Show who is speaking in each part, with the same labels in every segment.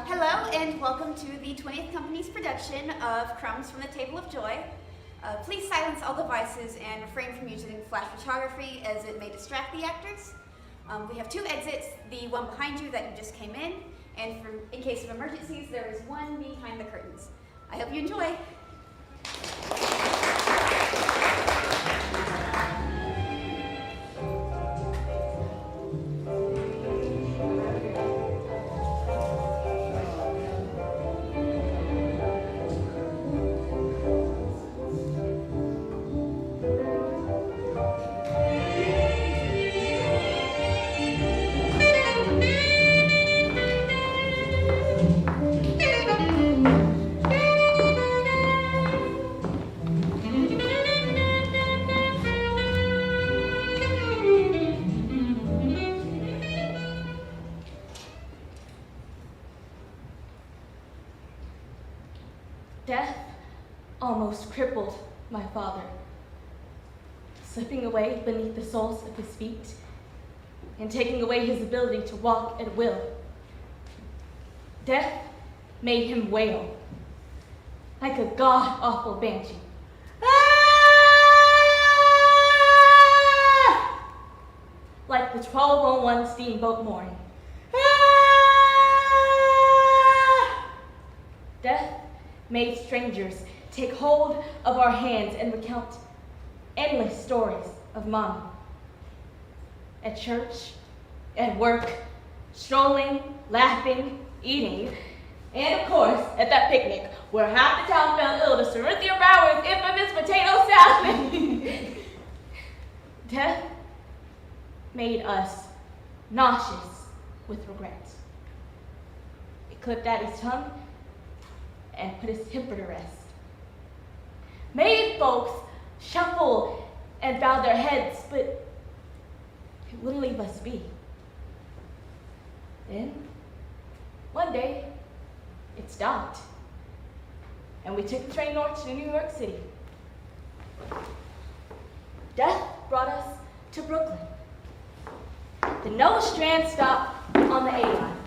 Speaker 1: Hello and welcome to the 20th Company's production of Crumbs from the Table of Joy. Please silence all devices and refrain from using flash photography as it may distract the actors. We have two exits, the one behind you that you just came in, and in case of emergencies, there is one behind the curtains. I hope you enjoy.
Speaker 2: Death almost crippled my father, slipping away beneath the soles of his feet and taking away his ability to walk at will. Death made him wail like a god-awful banshee. Ah! Like the 1201 steamboat mooring. Ah! Death made strangers take hold of our hands and recount endless stories of Mama. At church, at work, strolling, laughing, eating, and of course, at that picnic where half the town fell ill to Cynthia Brower's infamous potato salad. Death made us nauseous with regret. It clipped Daddy's tongue and put his temper to rest. Made folks shuffle and bow their heads, but it wouldn't leave us be. Then, one day, it stopped, and we took the train north to New York City. Death brought us to Brooklyn. The Noah Strand stop on the A-line.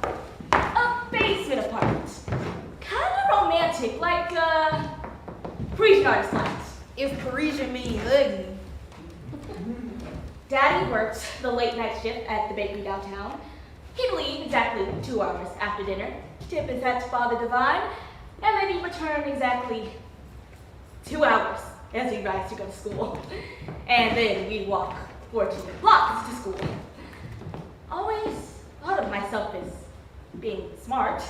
Speaker 2: A basement apartment. Kind of romantic, like Parisian artist lines.
Speaker 3: If Parisian means ugly.
Speaker 2: Daddy worked the late night shift at the bakery downtown. He'd leave exactly 2 hours after dinner, tip his hat to Father Divine, and then he'd return exactly 2 hours as he rides to go to school. And then we'd walk 14 blocks to school. Always thought of myself as being smart.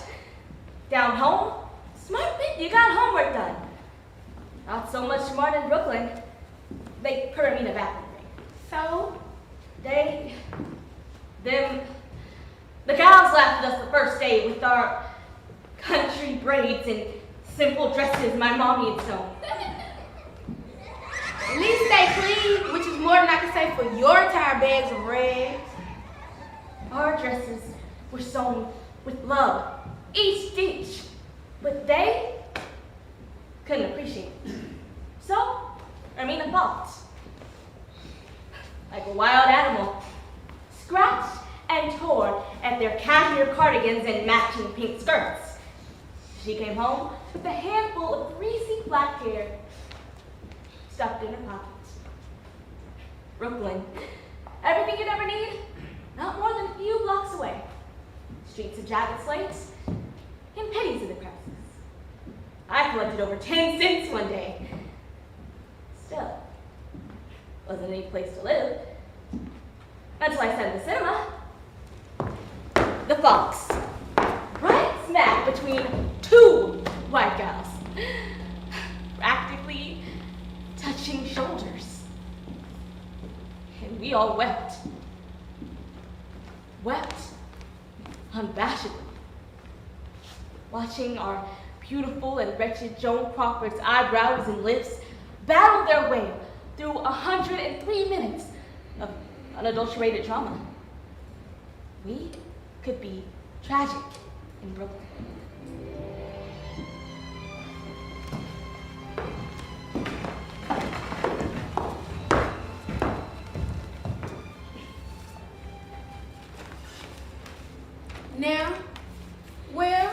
Speaker 2: Down home, smart bit, you got homework done. Not so much smart in Brooklyn. They purr me in a bathroom. So, the cows laughed at us the first day with our country braids and simple dresses my mommy had sewn.
Speaker 3: At least stay clean, which is more than I can say for your entire bags of rags.
Speaker 2: Our dresses were sewn with love, each stitch, but they couldn't appreciate it. So, Ermina fought. Like a wild animal, scratched and tore at their cashmere cardigans and matching pink skirts. She came home with a handful of greasy black hair stuffed in her pockets. Brooklyn, everything you'd ever need, not more than a few blocks away. Streets of jagged slates, and pennies in the crevices. I collected over 10 cents one day. Still, wasn't any place to live. Until I sat in the cinema. The Fox. Right smack between 2 white gals. Practically touching shoulders. And we all wept. Wept unabashedly. Watching our beautiful and wretched Joan Crawford's eyebrows and lips battle their way through 103 minutes of unadulterated drama. We could be tragic in Brooklyn.
Speaker 3: Now, well,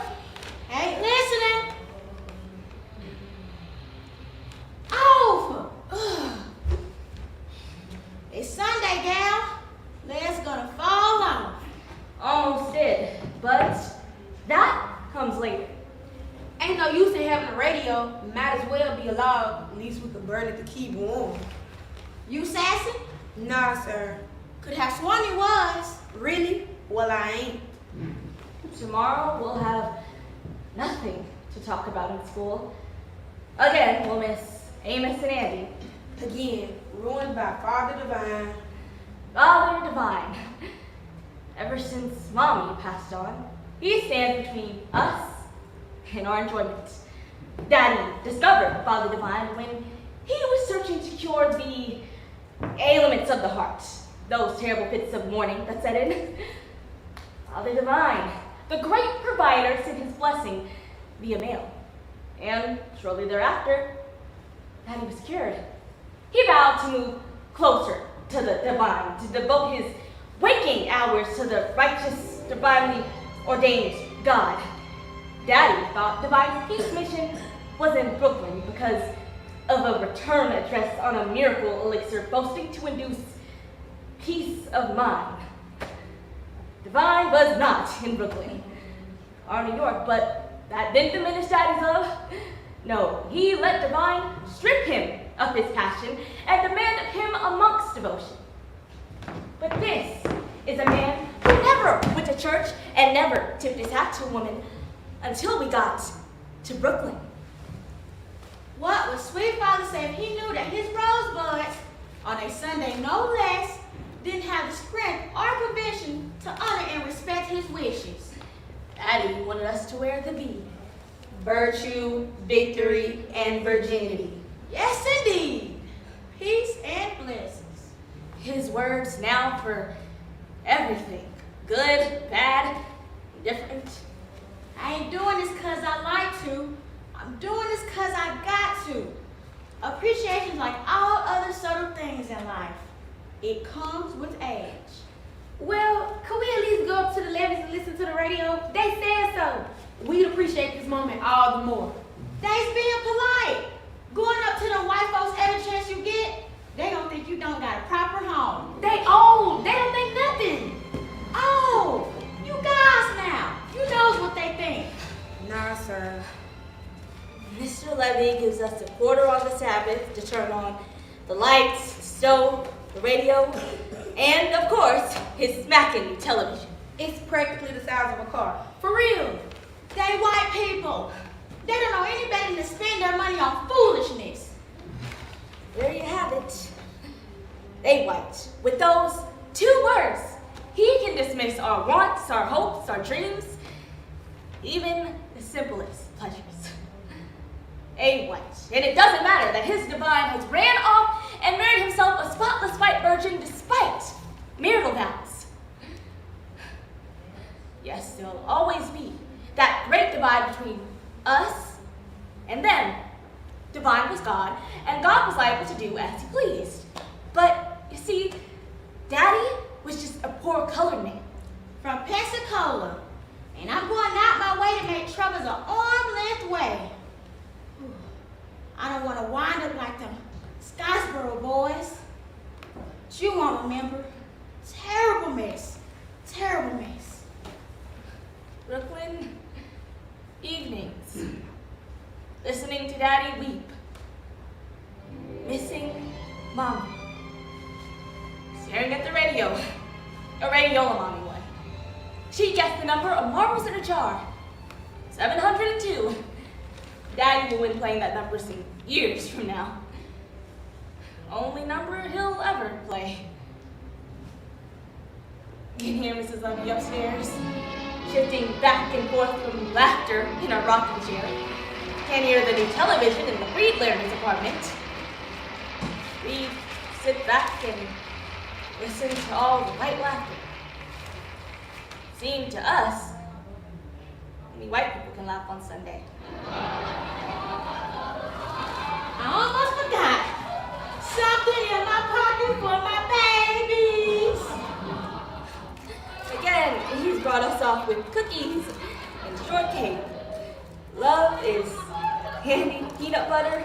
Speaker 2: later.
Speaker 3: Ain't no use in having a radio. Might as well be a log. At least we could burn it to keep warm.
Speaker 1: You sassy?
Speaker 3: Nah, sir.
Speaker 1: Could have sworn you was.
Speaker 3: Really? Well, I ain't.
Speaker 2: Tomorrow we'll have nothing to talk about in school. Again, we'll miss Amos and Andy.
Speaker 3: Again, ruined by Father Divine.
Speaker 2: Father Divine. Ever since Mommy passed on, he stands between us and our enjoyment. Daddy discovered Father Divine when he was searching to cure the ailments of the heart, those terrible fits of mourning that set in. Father Divine, the great provider, sent his blessing via mail. And shortly thereafter, Daddy was cured. He vowed to move closer to the divine, to devote his waking hours to the righteous, divinely ordained God. Daddy thought Divine's peace mission was in Brooklyn because of a return address on a miracle elixir boasting to induce peace of mind. Divine was not in Brooklyn or New York, but that didn't diminish Daddy's love. No, he let Divine strip him of his passion and demanded him a monk's devotion. But this is a man who never went to church and never tipped his hat to a woman until we got to Brooklyn.
Speaker 1: What would sweet father say if he knew that his rosebuds, on a Sunday no less, didn't have the strength or conviction to honor and respect his wishes?
Speaker 2: Daddy wanted us to wear the bead.
Speaker 3: Virtue, victory, and virginity.
Speaker 1: Yes, indeed. Peace and blessings.
Speaker 2: His words now for everything. Good, bad, indifferent.
Speaker 1: I ain't doing this because I like to. I'm doing this because I got to. Appreciation is like all other subtle things in life. It comes with age.
Speaker 3: Well, could we at least go up to the levees and listen to the radio? They said so. We'd appreciate this moment all the more.
Speaker 1: They's being polite. Going up to the white folks every chance you get, they don't think you don't got a proper home.
Speaker 3: They old. They don't think nothing.
Speaker 1: Oh, you guys now. You knows what they think.
Speaker 3: Nah, sir.
Speaker 2: Mr. Levy gives us a quarter on the Sabbath to turn on the lights, the stove, the radio, and of course, his smacking television.
Speaker 3: It's practically the size of a car. For real.
Speaker 1: They white people. They don't know any better than to spend their money on foolishness.
Speaker 2: There you have it. They white. With those two words, he can dismiss our wants, our hopes, our dreams, even the simplest pleasures. A white. And it doesn't matter that his divine has ran off and married himself a spotless white virgin despite marital vows. Yes, there'll always be that great divide between us and them. Divine was God, and God was liable to do as he pleased. But, you see, Daddy was just a poor colored man.
Speaker 1: From Pensacola. And I'm going out my way to make troubles an arm length way. I don't want to wind up like them Scottsboro boys. But you won't remember. Terrible mess. Terrible mess.
Speaker 2: Brooklyn evenings. Listening to Daddy weep. Missing Mommy. Staring at the radio. A radiola Mommy one. She guessed the number of marbles in a jar. 702. Daddy will win playing that number some years from now. Only number he'll ever play. Can hear Mrs. Levy upstairs, shifting back and forth from laughter in her rocking chair. Can hear the new television in the Reed Lairdy's apartment. We sit back and listen to all the white laughter. Seemed to us, only white people can laugh on Sunday.
Speaker 1: I almost forgot. Something in my pocket for my babies.
Speaker 2: Again, he's brought us off with cookies and shortcake. Love is candy, peanut butter,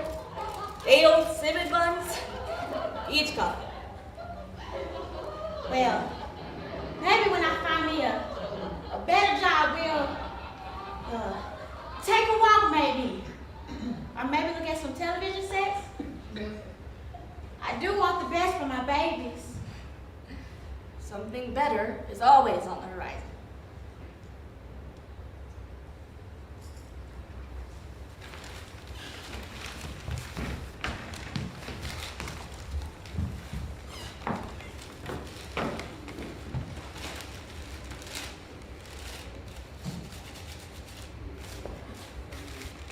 Speaker 2: bagels, cinnamon buns, each cup.
Speaker 1: Well, maybe when I find me a better job,
Speaker 3: may be. Or maybe look at some television sets. I do want the best for my babies.
Speaker 2: Something better is always on the horizon.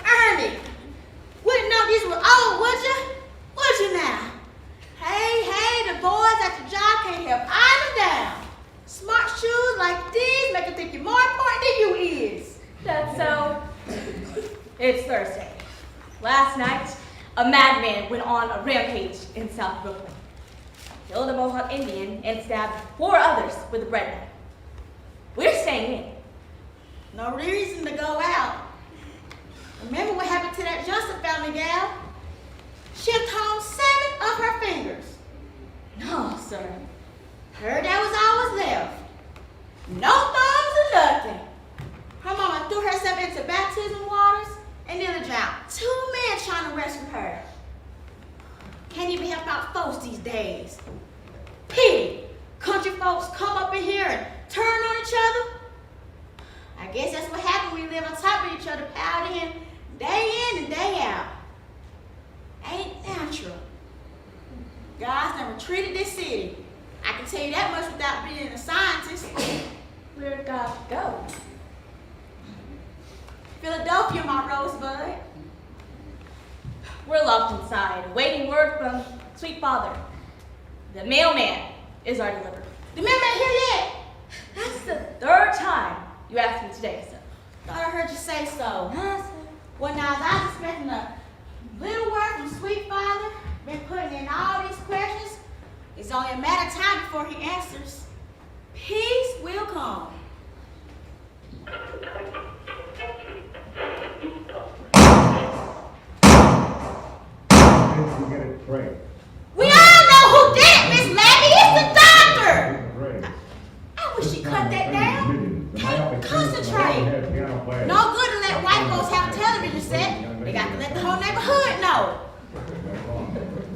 Speaker 3: Ernie, wouldn't know these were old, would you? Would you now? Hey, the boys at the job can't help either down. Smart shoes like these make you think you're more important than you is.
Speaker 2: That's so. It's Thursday. Last night, a madman went on a rampage in South Brooklyn. Killed a Mohawk Indian and stabbed 4 others with a bread knife. We're staying in.
Speaker 3: No reason to go out. Remember what happened to that Johnson family gal? She torn 7 of her fingers.
Speaker 2: No, sir.
Speaker 3: Heard that was all was left. No thumbs or nothing. Her mama threw herself into baptism waters and nearly drowned 2 men trying to rescue her. Can't even help out folks these days. Pity. Country folks come up in here and turn on each other. I guess that's what happens when you live on top of each other, piled in and day out. Ain't natural. God's never treated this city. I can tell you that much without being a scientist.
Speaker 2: Where'd God go?
Speaker 3: Philadelphia, my rosebud.
Speaker 2: We're locked inside, waiting word from Sweet Father. The mailman is already delivered.
Speaker 3: The mailman here yet?
Speaker 2: That's the 3rd time you asked me today, sir.
Speaker 3: Thought I heard you say so.
Speaker 2: Huh, sir?
Speaker 3: Well, now, I was expecting a little word from Sweet Father. Been putting in all these questions. It's only a matter of time before he answers. Peace will come.
Speaker 4: We get it straight.
Speaker 3: We all know who did it, Miss Labby. It's the doctor. I wish she cut that down. Can't concentrate. No good to let white folks have a television set. They got to let the whole neighborhood know.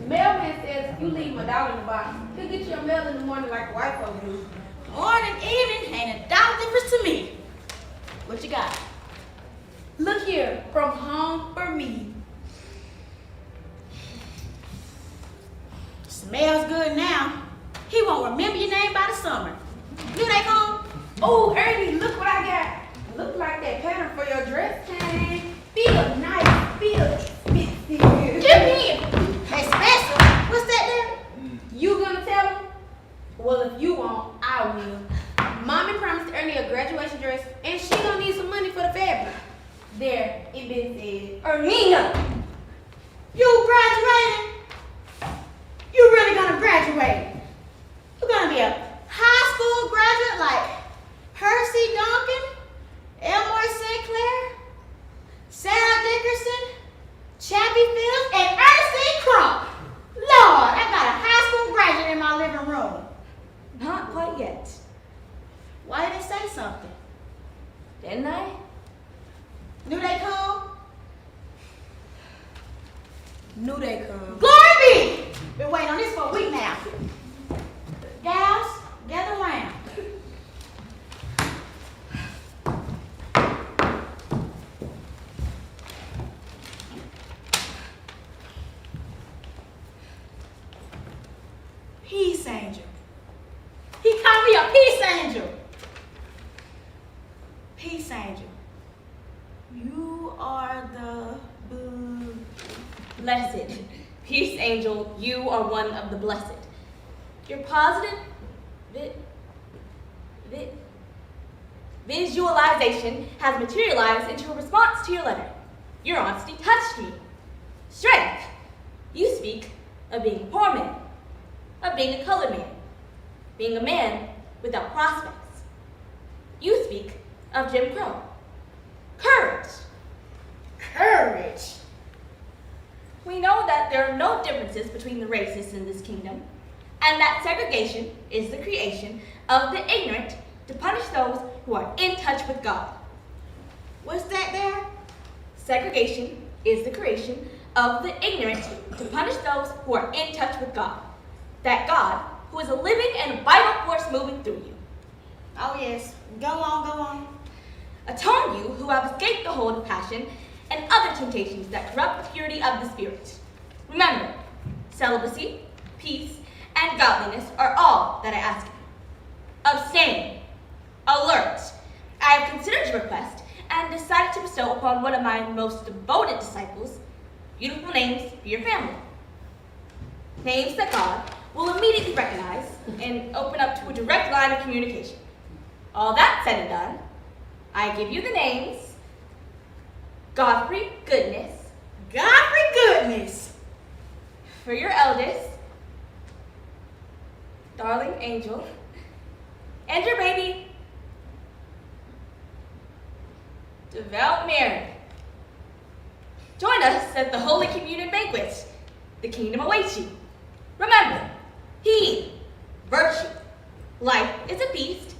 Speaker 5: Mailman says if you leave him $1 in the box, he'll get your mail in the morning like white folks do.
Speaker 3: Morning, evening, ain't a dollar difference to me. What you got?
Speaker 5: Look here, from home for me.
Speaker 3: Smells good now. He won't remember your name by the summer. Do they come?
Speaker 5: Oh, Ernie, look what I got. Look like that pattern for your dress tank. Feel nice, feel expensive.
Speaker 3: Give me it. Expensive? What's that there?
Speaker 5: You gonna tell him? Well, if you won't, I will. Mommy promised Ernie a graduation dress, and she gonna need some money for the fabric. There, it been said.
Speaker 2: Ermina!
Speaker 3: You graduating? You really gonna graduate? You gonna be a high school graduate like Percy Duncan, Elmore Sinclair, Sarah Dickerson, Chappie Phillips, and Ernestine Crump. Lord, I got a high school graduate in my living room.
Speaker 2: Not quite yet.
Speaker 3: Why didn't they say something?
Speaker 2: Didn't I?
Speaker 3: Knew they come?
Speaker 5: Knew they come.
Speaker 3: Glory be! Been waiting on this for a week now. Gals, gather around. Peace angel. He called me a peace angel. Peace angel. You are the
Speaker 2: Blessed. Peace angel, you are one of the blessed. Your positive visualization has materialized into a response to your letter. Your honesty touched me. Strength. You speak of being a poor man, of being a colored man, being a man without prospects. You speak of Jim Crow. Courage.
Speaker 3: courage.
Speaker 2: We know that there are no differences between the races in this kingdom, and that segregation is the creation of the ignorant to punish those who are in touch with God.
Speaker 3: What's that there?
Speaker 2: Segregation is the creation of the ignorant to punish those who are in touch with God. That God, who is a living and vital force moving through you.
Speaker 3: Oh yes, go on, go on.
Speaker 2: Atone you who have escaped the hold of passion and other temptations that corrupt the purity of the spirit. Remember, celibacy, peace, and godliness are all that I ask of you. Abstain, alert. I have considered your request and decided to bestow upon one of my most devoted disciples beautiful names for your family. Names that God will immediately recognize and open up to a direct line of communication. All that said and done, I give you the names Godfrey Goodness.
Speaker 3: Godfrey Goodness.
Speaker 2: For your eldest, Darling Angel. And your baby, Devout Mary. Join us at the Holy Communion banquet. The kingdom awaits you. Remember, heed, virtue. Life is a feast,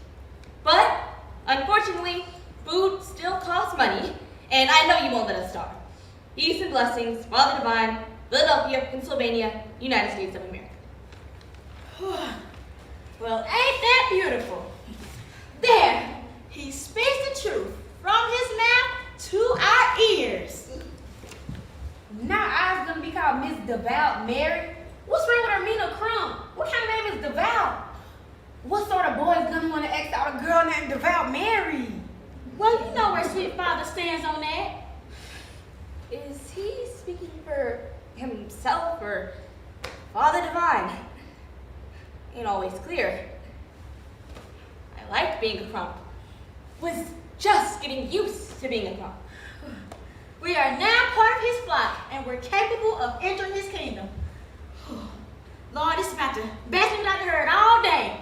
Speaker 2: but unfortunately, food still costs money, and I know you won't let us starve. Peace and blessings, Father Divine, Philadelphia, Pennsylvania, United States of America.
Speaker 3: Well, ain't that beautiful? There, he speaks the truth from his mouth to our ears.
Speaker 5: Now I was gonna be called Miss Devout Mary. What's wrong with Ermina Crump? What kind of name is Devout? What sort of boy is gonna want to ask out a girl named Devout Mary?
Speaker 3: Well, you know where Sweet Father stands on that.
Speaker 2: Is he speaking for himself or Father Divine? Ain't always clear. I like being a Crump. Was just getting used to being a Crump.
Speaker 3: We are now part of his flock, and we're capable of entering his kingdom. Lord, this is about the best thing I've heard all day.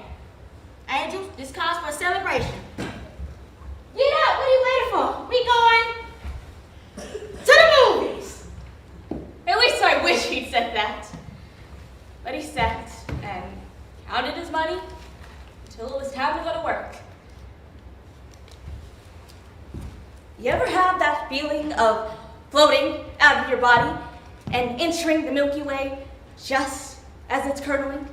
Speaker 3: Angels, this calls for a celebration. Get up, what are you waiting for? We going to the movies.
Speaker 2: At least I wish he'd said that. But he sat and counted his money until it was time to go to work. You ever have that feeling of floating out of your body and entering the Milky Way just as it's curdling?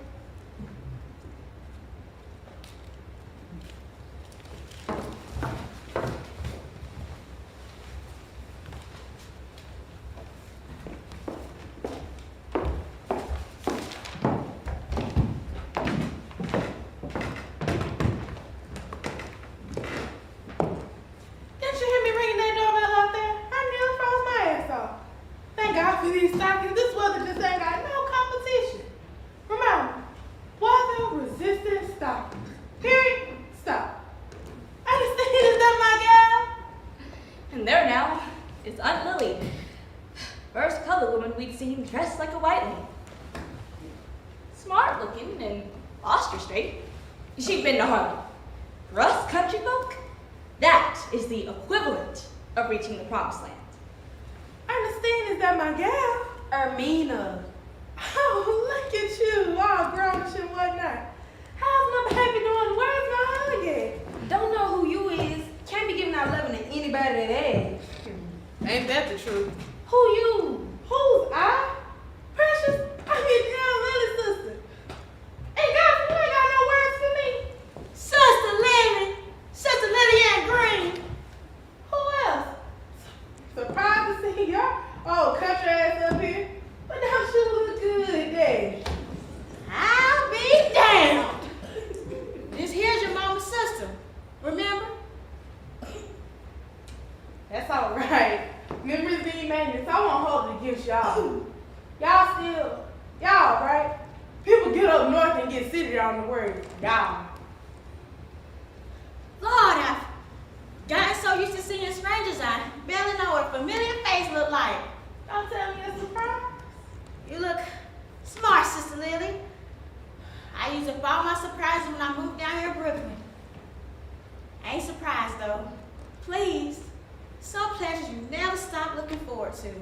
Speaker 2: Dressed like a white lady. Smart looking and lost her straight. She'd been to Harlem. For us country folk, that is the equivalent of reaching the promised land.
Speaker 4: Ernestine, is that my gal?
Speaker 5: Ermina.
Speaker 4: Oh, look at you, all grownish and whatnot. How's my baby doing? Where's my hug at?
Speaker 5: Don't know who you is. Can't be giving out loving to anybody that age.
Speaker 4: Ain't that the truth?
Speaker 5: Who you?
Speaker 4: Who's I? Precious? I'm your damn Lily's sister. Hey, guys, you ain't got no words for me.
Speaker 3: Sister Lily. Sister Lillian Green.
Speaker 4: Who else? Surprised to see your old country ass up here. But now she look good, Dad.
Speaker 3: I'll be damned. This here's your mama's sister. Remember?
Speaker 4: That's all right. Memories being made, so I won't hold it against y'all. Y'all, right? People get up north and get city on the word, y'all.
Speaker 3: Lord, I've gotten so used to seeing strangers, I barely know what a familiar face look like.
Speaker 4: Don't tell me a surprise.
Speaker 3: You look smart, Sister Lily. I used to follow my surprises when I moved down here to Brooklyn. I ain't surprised though. Please. Some pleasures you never stop looking forward to.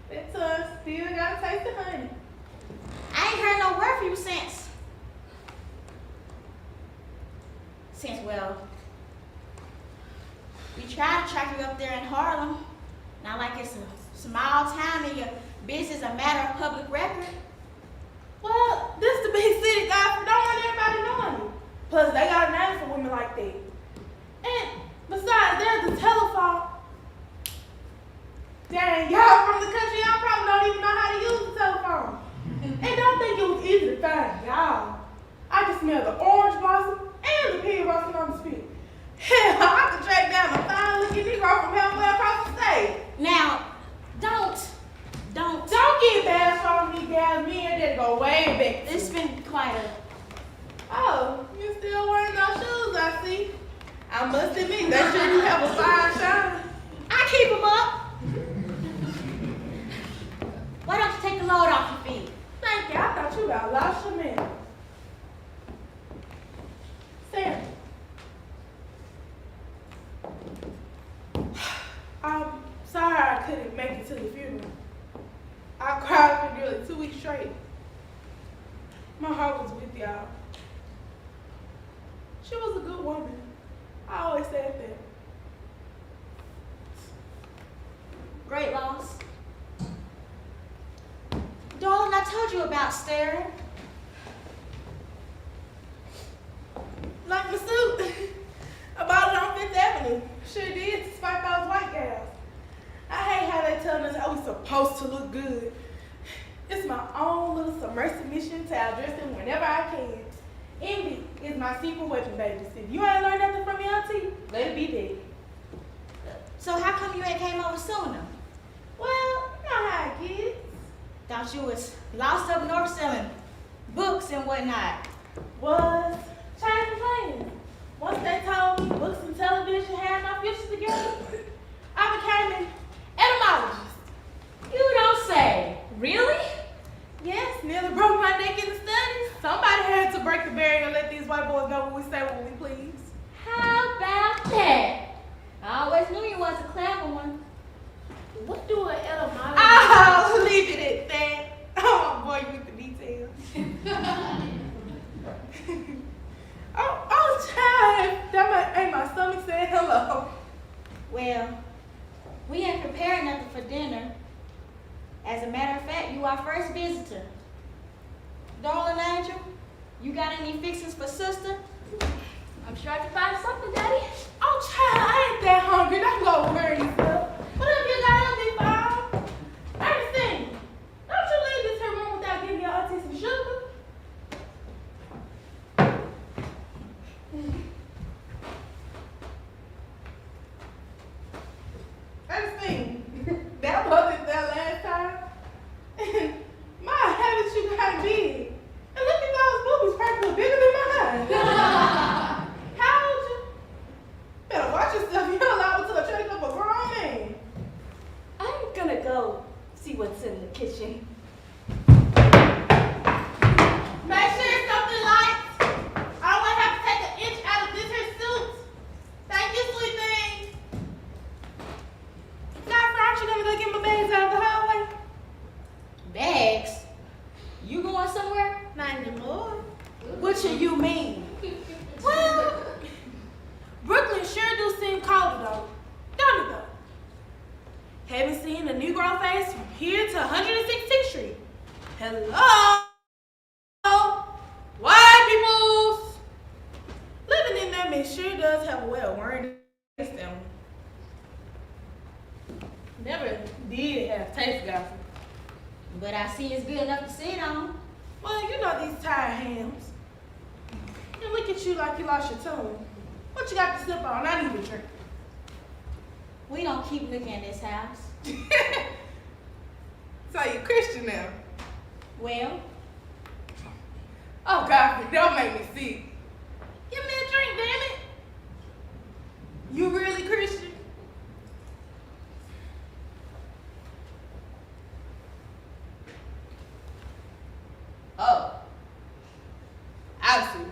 Speaker 4: That tongue still got a taste of honey.
Speaker 3: I ain't heard no word from you since, well, we tried to track you up there in Harlem. small town and your business a matter of public record?
Speaker 4: Well, this the big city, guys. Don't want everybody knowing you. Plus, they got a name for women like that. And besides, there's the telephone. Dang, y'all from the country, y'all probably don't even know how to use the telephone. And don't think it was easy to find y'all. I can smell the orange blossom and the pig roasting on the spit. Hell, I can track down a fine-looking Negro from halfway across the state.
Speaker 3: Now, don't.
Speaker 4: Don't get bashed on me, guys. Me and that go way back.
Speaker 3: It's been quite a.
Speaker 4: Oh, you still wearing those shoes, I see. I must admit, that sure you have a fine shine.
Speaker 3: I keep them up. Why don't you take the load off your feet?
Speaker 4: Thank you. I thought you about lost your man. Sam. I'm sorry I couldn't make it to the funeral. I cried for nearly 2 weeks straight. My heart was with y'all. She was a good woman. I always said that.
Speaker 3: Great loss. Darling, I told you about staring.
Speaker 4: Like my suit. I bought it on 5th Avenue. Sure did to spite those white gals. I hate how they telling us how we supposed to look good. It's my own little submersive mission to outdress them whenever I can. Envy is my secret weapon, baby. If you ain't learned nothing from your auntie, let it be there.
Speaker 3: So how come you ain't came over sooner?
Speaker 4: Well, you know how it gets.
Speaker 3: Thought you was lost up north selling books and whatnot.
Speaker 4: Was changing plans. Once they told me books and television had no future together, I became an etymologist.
Speaker 2: You don't say. Really?
Speaker 4: Yes, nearly broke my neck in the studies. Somebody had to break the barrier and let these white boys know what we say when we please.
Speaker 2: How about that? I always knew you was a clever one.
Speaker 5: What do an etymologist?
Speaker 4: I'll leave it at that. I won't bore you with the details. oh, child. That ain't my stomach saying hello.
Speaker 3: Well, we ain't prepared nothing for dinner. As a matter of fact, you our first visitor. Darling Angel, you got any fixings for sister?
Speaker 2: I'm sure I can find something, Daddy.
Speaker 4: Oh, child, I ain't that hungry. Don't go worry yourself. Whatever you got on me, Bob. Ernestine, don't you leave this here room without giving your auntie some sugar. Ernestine, that wasn't that last time. My, haven't you got big? And look at those boobies practically bigger than mine. How old you? Better watch yourself. You're allowed to attract up a grown man.
Speaker 2: I'm gonna go see what's in the kitchen.
Speaker 4: Make sure it's something light. I don't want to have to take an inch out of this here suit. Thank you, sweet thing. Now, aren't you gonna go get my bags out of the hallway?
Speaker 3: Bags? You going somewhere?
Speaker 4: Not anymore.
Speaker 3: What you mean?
Speaker 4: Well, Brooklyn sure do seem colder though. Don't it though? Haven't seen a Negro face from here to 116th Street. Hello? White peoples! Living in that mess sure does have a way of worrying them. Never did have taste gossip.
Speaker 3: But I see it's good enough to sit on.
Speaker 4: Well, you know these tired hams. And look at you like you lost your tongue. What you got to sip on? I need a drink.
Speaker 3: We don't keep looking at this house.
Speaker 4: So you Christian now?
Speaker 3: Well,
Speaker 4: Oh God, don't make me sick. Give me a drink, damn it. You really Christian? Oh, I see.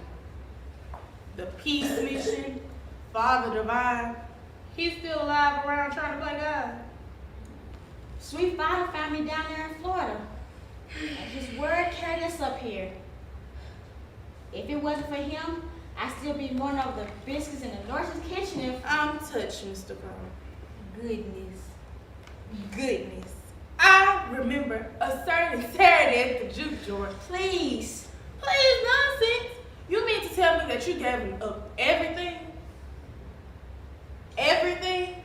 Speaker 4: The peace mission, Father Divine. He's still alive around trying to play God.
Speaker 3: sweet father found me down there in Florida. And his word carried us up here. If it wasn't for him, I'd still be mourning over the biscuits in the nurse's kitchen if...
Speaker 4: I'm touched, Mr. Crump.
Speaker 3: Goodness.
Speaker 4: Goodness. that you gave up everything? Everything?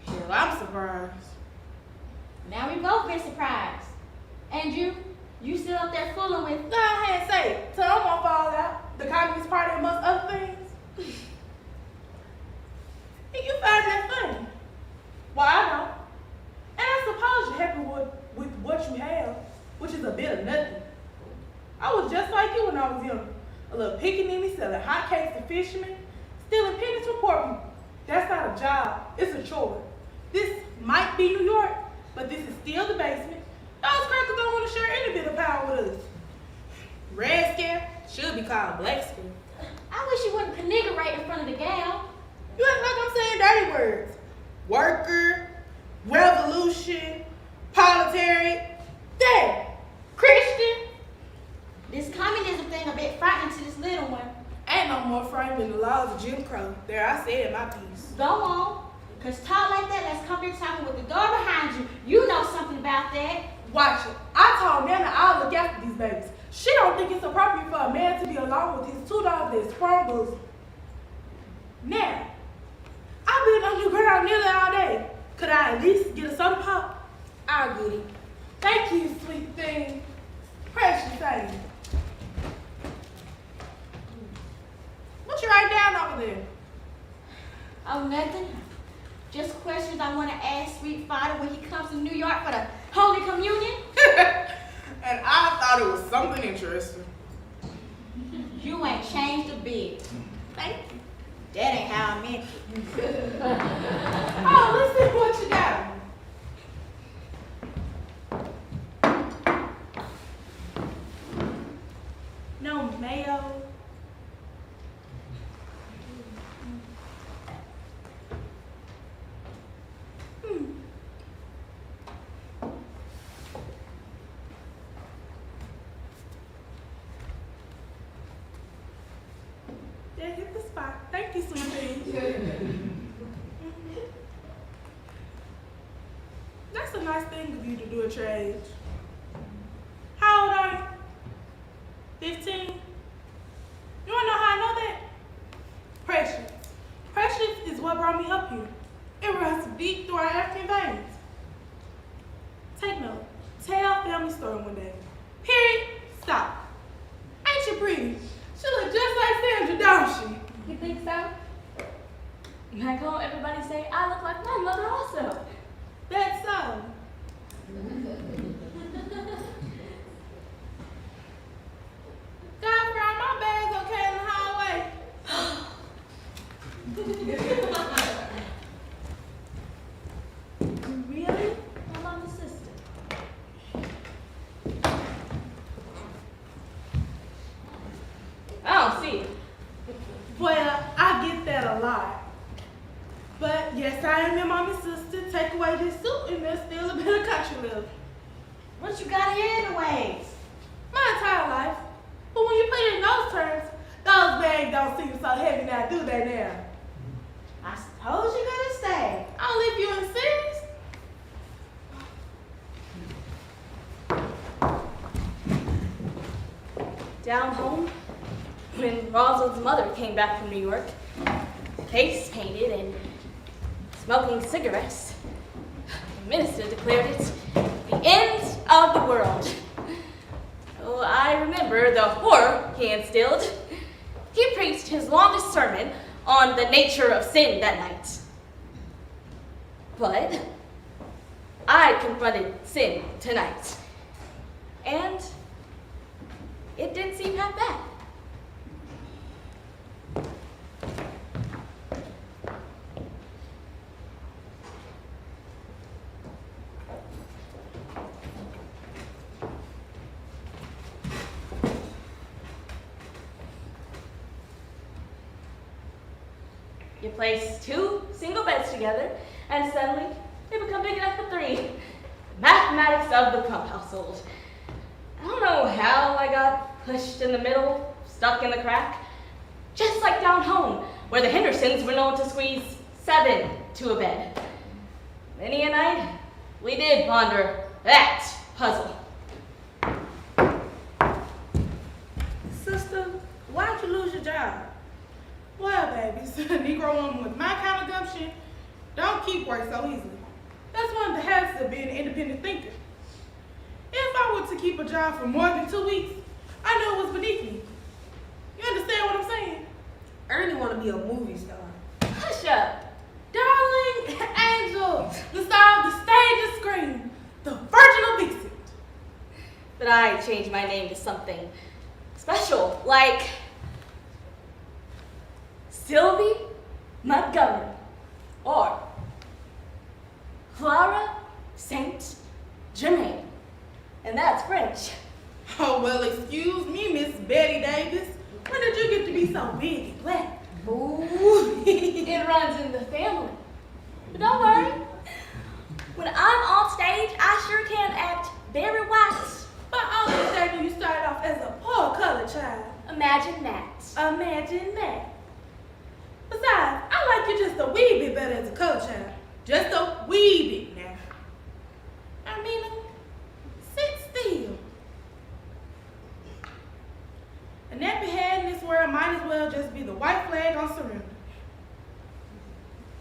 Speaker 4: Hell, I'm surprised.
Speaker 3: Now we both been surprised. And you still up there fooling with.
Speaker 4: Go ahead and say it. Tell them won't fall out. The Communist Party amongst other things. And you find that funny. Well, I don't. And I suppose you're happy with what you have, which is a bit of nothing. I was just like you when I was young. A little pickaninny selling hotcakes to fishermen, stealing pennies from poor people. That's not a job, it's a chore. This might be New York, but this is still the basement. Those crackers don't want to share any bit of power with us. Red scare should be called black scare.
Speaker 3: I wish you wouldn't conigrate in front of the gal.
Speaker 4: You act like I'm saying dirty words. Worker, revolution, proletariat, there, Christian.
Speaker 3: This communism thing a bit frightening to this little one.
Speaker 4: Ain't no more framing the laws of Jim Crow. There, I said my piece.
Speaker 3: Go on. Cause talk like that, let's come here talking with the door behind you. You know something about that.
Speaker 4: Watch it. I told Nana I'll look after these babies. She don't think it's appropriate for a man to be alone with his 2 dogs that's Crumbs. Now, I've been underground nearly all day. Could I at least get a soda pop? I'll get it. Thank you, sweet thing. Precious thing. What you write down over there?
Speaker 3: Oh, nothing. Just questions I want to ask Sweet Father when he comes to New York for the Holy Communion.
Speaker 4: And I thought it was something interesting.
Speaker 3: You ain't changed a bit.
Speaker 4: Thank you.
Speaker 3: That ain't how I meant it.
Speaker 4: Oh, let's see what you got. No mayo. That hit the spot. Thank you, sweet thing. That's a nice thing of you to do at your age. How old are you? 15? You wanna know how I know that? Precious. Precious is what brought me up here. It runs deep through our African veins. Take note. Tell family story one day. Period. Stop. Ain't you pretty? She look just like Sandra, don't she?
Speaker 2: You think so? Back home, everybody say I look like my mother also.
Speaker 4: That's so. God, Fry, my bag's okay in the hallway. Really?
Speaker 2: My mama's sister. I don't see it.
Speaker 4: Well, I get that a lot. But yes, I am your mommy's sister. Take away this suit and there's still a bit of country left.
Speaker 3: What you got here anyways?
Speaker 4: My entire life. But when you put it in those terms, those bags don't seem so heavy now, do they now?
Speaker 3: I suppose you're gonna stay.
Speaker 4: Only if you insist.
Speaker 2: Down home, when Rosalind's mother came back from New York, face painted and smoking cigarettes, the minister declared it the end of the world. Oh, I remember the horror he instilled. He preached his longest sermon on the nature of sin that night. But I confronted sin tonight, and it didn't seem half bad. You place 2 single beds together, and suddenly they become big enough for 3. Mathematics of the Crump household. I don't know how I got pushed in the middle, stuck in the crack. Just like down home, where the Hendersons were known to squeeze 7 to a bed. Many a night, we did ponder that puzzle.
Speaker 4: Sister, why'd you lose your job. Well, babies, a Negro woman with my kind of gumption don't keep work so easily. That's one of the habits of being an independent thinker. If I were to keep a job for more than 2 weeks, I knew it was beneath me. You understand what I'm saying?
Speaker 5: Ernie want to be a movie star.
Speaker 2: Hush up.
Speaker 4: Darling Angel, the star of the stage and screen, the virginal vixen.
Speaker 2: But I changed my name to something special, like Sylvie Montgomery or Clara Saint Germain. And that's French.
Speaker 4: Oh, well, excuse me, Miss Betty Davis. When did you get to be so big and black?
Speaker 2: Ooh, it runs in the family. But don't worry. When I'm on stage, I sure can act very white.
Speaker 4: But I understand you started off as a poor colored child.
Speaker 2: Imagine that.
Speaker 4: Imagine that. Besides, I like you just a wee bit better as a colored child. Just a wee bit now. I mean, sit still. A nappy head in this world might as well just be the white flag on surrender.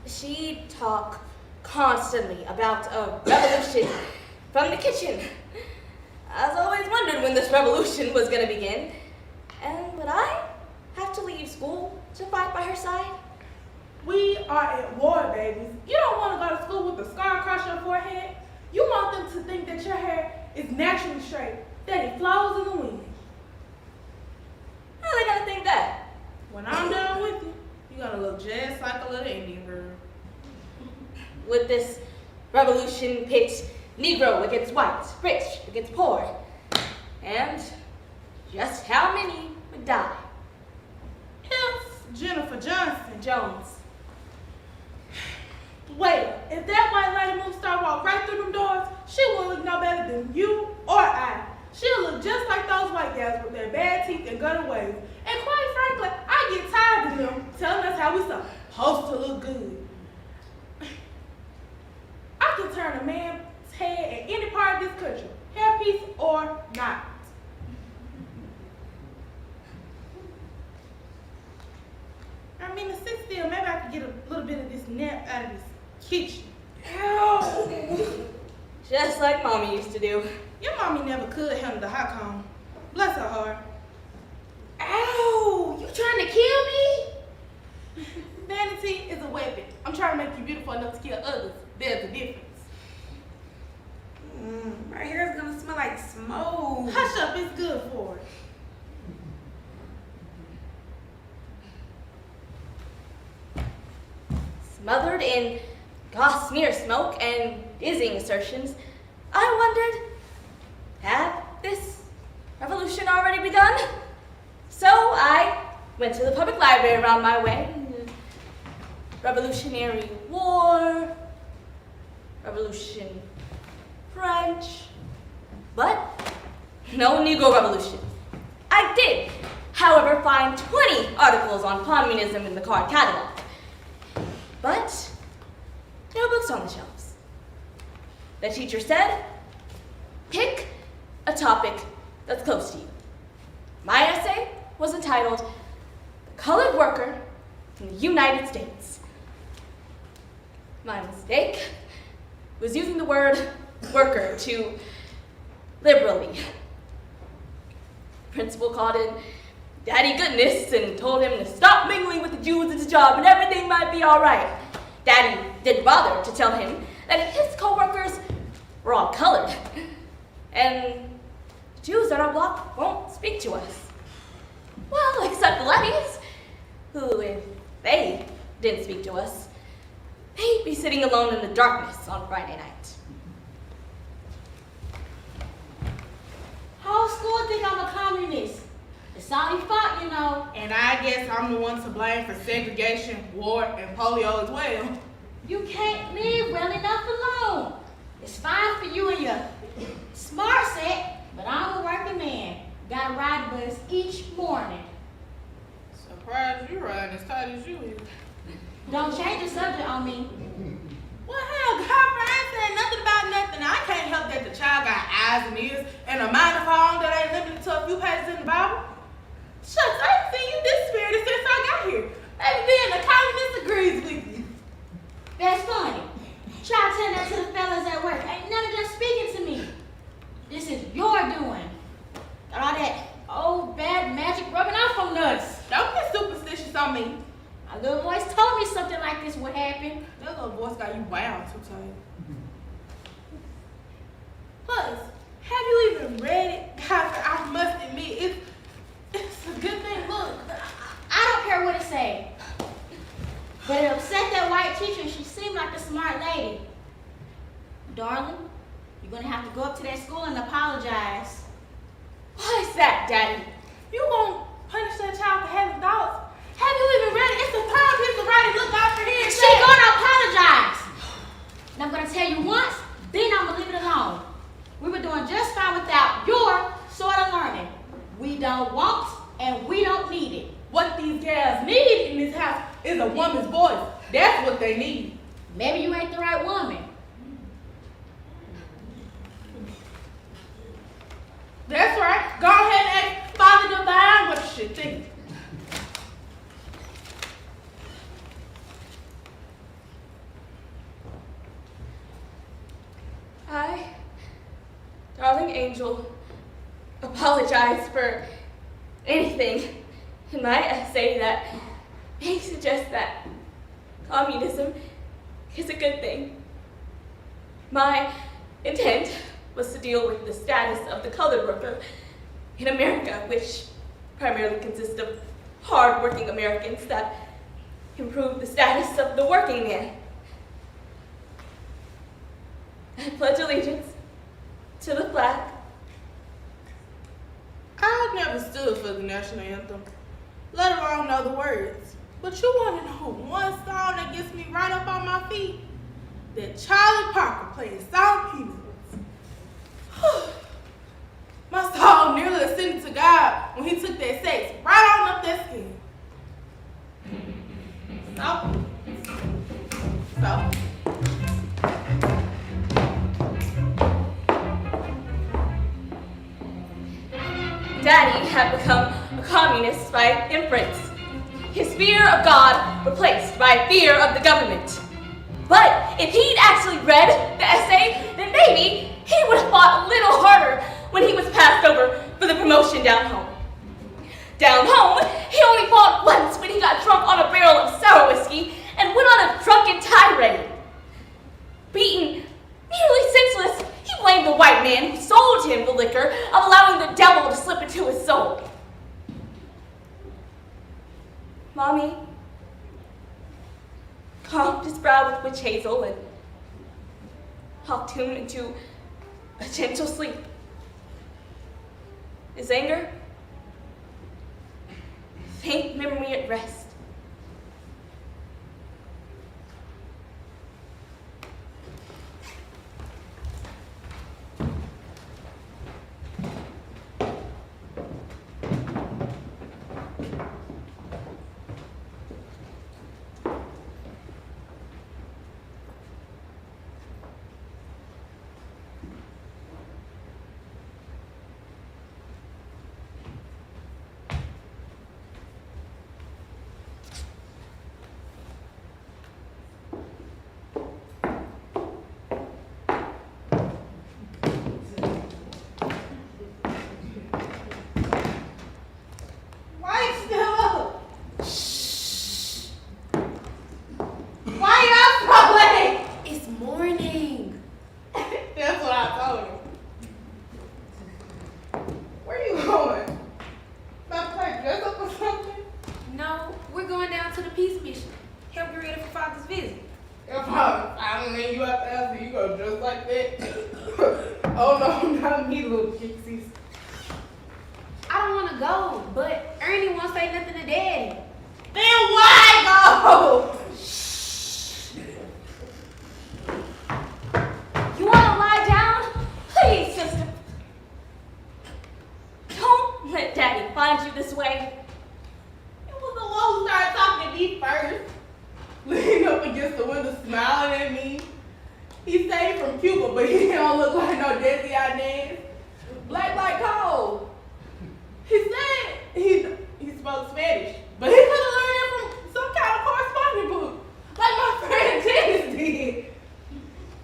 Speaker 2: She'd talk constantly about a revolution from the kitchen. I was always wondered when this revolution was going to begin. And would I have to leave school to fight by her side?
Speaker 4: We are at war, babies. You don't want to go to school with a scar across your forehead. You want them to think that your hair is naturally straight, that it flows in the wind.
Speaker 2: How are they going to think that?
Speaker 4: When I'm done with you, you're going to look just like a little Indian girl.
Speaker 2: Would this revolution pit Negro against white, rich against poor? And just how many would die?
Speaker 4: Hence, Jennifer Johnson.
Speaker 2: Jones.
Speaker 4: Wait, if that white lady movie star walked right through them doors, she wouldn't look no better than you or I. She'll look just like those white guys with their bad teeth and gutter ways. And quite frankly, I get tired of them telling us how we supposed to look good. I can turn a man's head at any part of this country, hairpiece or not. I mean, to sit still, maybe I could get a little bit of this nap out of this kitchen. Ow!
Speaker 2: Just like Mommy used to do.
Speaker 4: Your mommy never could handle the hot comb. Bless her heart.
Speaker 5: Ow! You trying to kill me?
Speaker 4: Vanity is a weapon. I'm trying to make you beautiful enough to kill others. There's a difference.
Speaker 5: My hair's gonna smell like smoke.
Speaker 4: Hush up, it's good for it.
Speaker 2: Smothered in gossamer smoke and dizzying assertions, I wondered, had this revolution already begun? So I went to the public library around my way. Revolutionary War, Revolution French, but no Negro Revolution. I did, however, find 20 articles on communism in the card catalog, but no books on the shelves. The teacher said, pick a topic that's close to you. My essay was entitled, The Colored Worker in the United States. My mistake was using the word worker too liberally. The principal called in Daddy Goodness and told him to stop mingling with the Jews at his job and everything might be all right. Daddy didn't bother to tell him that his co-workers were all colored, and the Jews on our block won't speak to us. Well, except the Levies, who, if they didn't speak to us, they'd be sitting alone in the darkness on Friday night.
Speaker 3: Whole school think I'm a communist. It's all your fault, you know.
Speaker 4: And I guess I'm the one to blame for segregation, war, and polio as well.
Speaker 3: You can't live well enough alone. It's fine for you and your smart set, but I'm a working man. Gotta ride the bus each morning.
Speaker 4: Surprised you riding as tight as you is.
Speaker 3: Don't change the subject on me.
Speaker 4: Well, hell, girlfriend, I ain't saying nothing about nothing. I can't help that the child got eyes and ears and a mind of her own that ain't limited to a few pages in the Bible. Shucks, I ain't seen you this spirited since
Speaker 3: telling that to the fellas at work. Ain't none of them speaking to me. This is your doing. Got all that old bad magic rubbing off on us.
Speaker 4: Don't get superstitious on me.
Speaker 3: My little voice told me something like this would happen.
Speaker 4: That little voice got you wound too tight. Plus, have you even read it? Guys, I must admit, it's a good thing. Look,
Speaker 3: I don't care what it say. But it upset that white teacher. She seemed like a smart lady. Darling, you're gonna have to go up to that school and apologize.
Speaker 2: Why is that, Daddy?
Speaker 4: you gonna punish that child for having thoughts? Have you even read it? It's the third piece of writing. Look out for here.
Speaker 3: She gonna apologize. And I'm gonna tell you once, then I'm gonna leave it alone. We were doing just fine without your sort of learning. We don't want and we don't need it.
Speaker 4: What these gals need in this house is a woman's voice. That's what they need.
Speaker 3: Maybe you ain't the right woman.
Speaker 4: That's right. Go ahead and ask Father Divine what you should think.
Speaker 2: I, darling angel, apologize for anything in my essay that may suggest that communism is a good thing. My intent was to deal with the status of the colored worker in America, which primarily consists of hard-working Americans that improve the status of the working man. I pledge allegiance to the flag.
Speaker 4: I've never stood for the national anthem, let alone know the words. But you want to know one song that gets me right up on my feet? That Charlie Parker playing Song Peanuts. My soul nearly ascended to God when he took that sex right on up that skin. So.
Speaker 2: Daddy had become a communist by inference. His fear of God replaced by fear of the government. But if he'd actually read the essay, then maybe he would have fought a little harder when he was passed over for the promotion down home. Down home, he only fought once when he got drunk on a barrel of sour whiskey and went on a drunken tirade. Beaten, nearly senseless, he blamed the white man who sold him the liquor of allowing the devil to slip into his soul. Mommy calmed his brow with witch hazel and rocked him into a gentle sleep. His anger, faint memory at rest.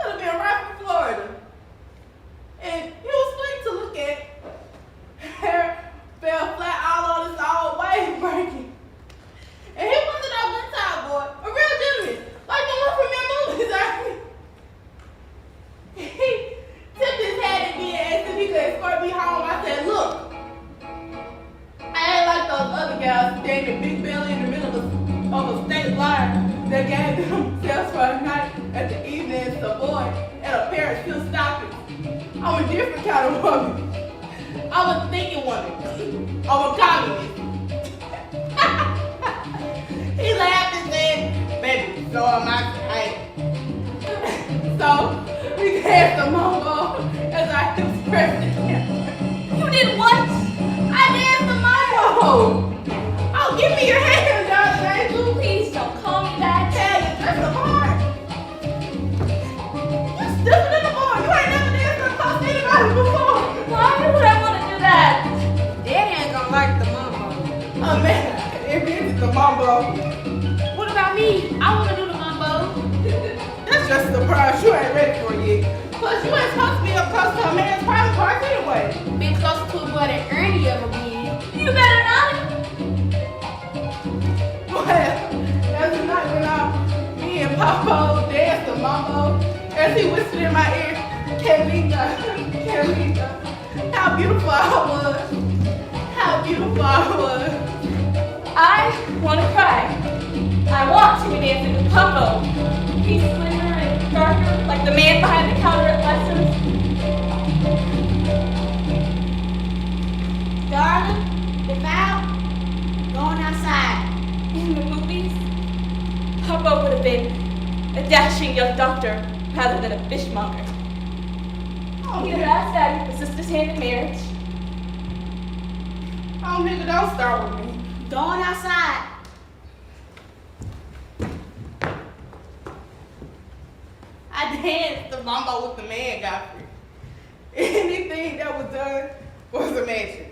Speaker 4: Could have a woman. I'm a thinking woman. I'm a communist. He laughed and said, baby, so am I tonight. So we danced the mambo as I expressed it.
Speaker 2: You did what?
Speaker 4: I danced the mambo. Oh, give me your hand, darling angel.
Speaker 2: Please don't call me that.
Speaker 4: Tell you, that's the bar. You stupid in the bar. You ain't never danced so close to anybody before.
Speaker 2: Why would I want to do that?
Speaker 5: Daddy ain't gonna like the mambo.
Speaker 4: Oh man, it is the mambo.
Speaker 5: What about me? I wanna do the mambo.
Speaker 4: That's just a surprise you ain't ready for yet. Plus, you ain't supposed to be up close to a man's private parts anyway.
Speaker 5: Been closer to a boy than Ernie ever been.
Speaker 2: You better not.
Speaker 4: Well, as the night went on, me and Papa danced the mambo as he whispered in my ear, Kelita, Kelita. How beautiful I was. How beautiful I was.
Speaker 2: I want to cry. I want to be dancing with Pumbo. He's slimmer and darker, like the man behind the counter at Lester's.
Speaker 3: Darling, devout, going outside.
Speaker 2: In the movies, Pumbo would have been a dashing young doctor rather than a fishmonger.
Speaker 4: Oh,
Speaker 2: He would
Speaker 4: nigga,
Speaker 2: ask Daddy for sister's hand in marriage.
Speaker 4: oh, nigga, don't start with me.
Speaker 3: Going outside.
Speaker 4: I danced the mambo with the man, Godfrey. Anything that was done was imagined.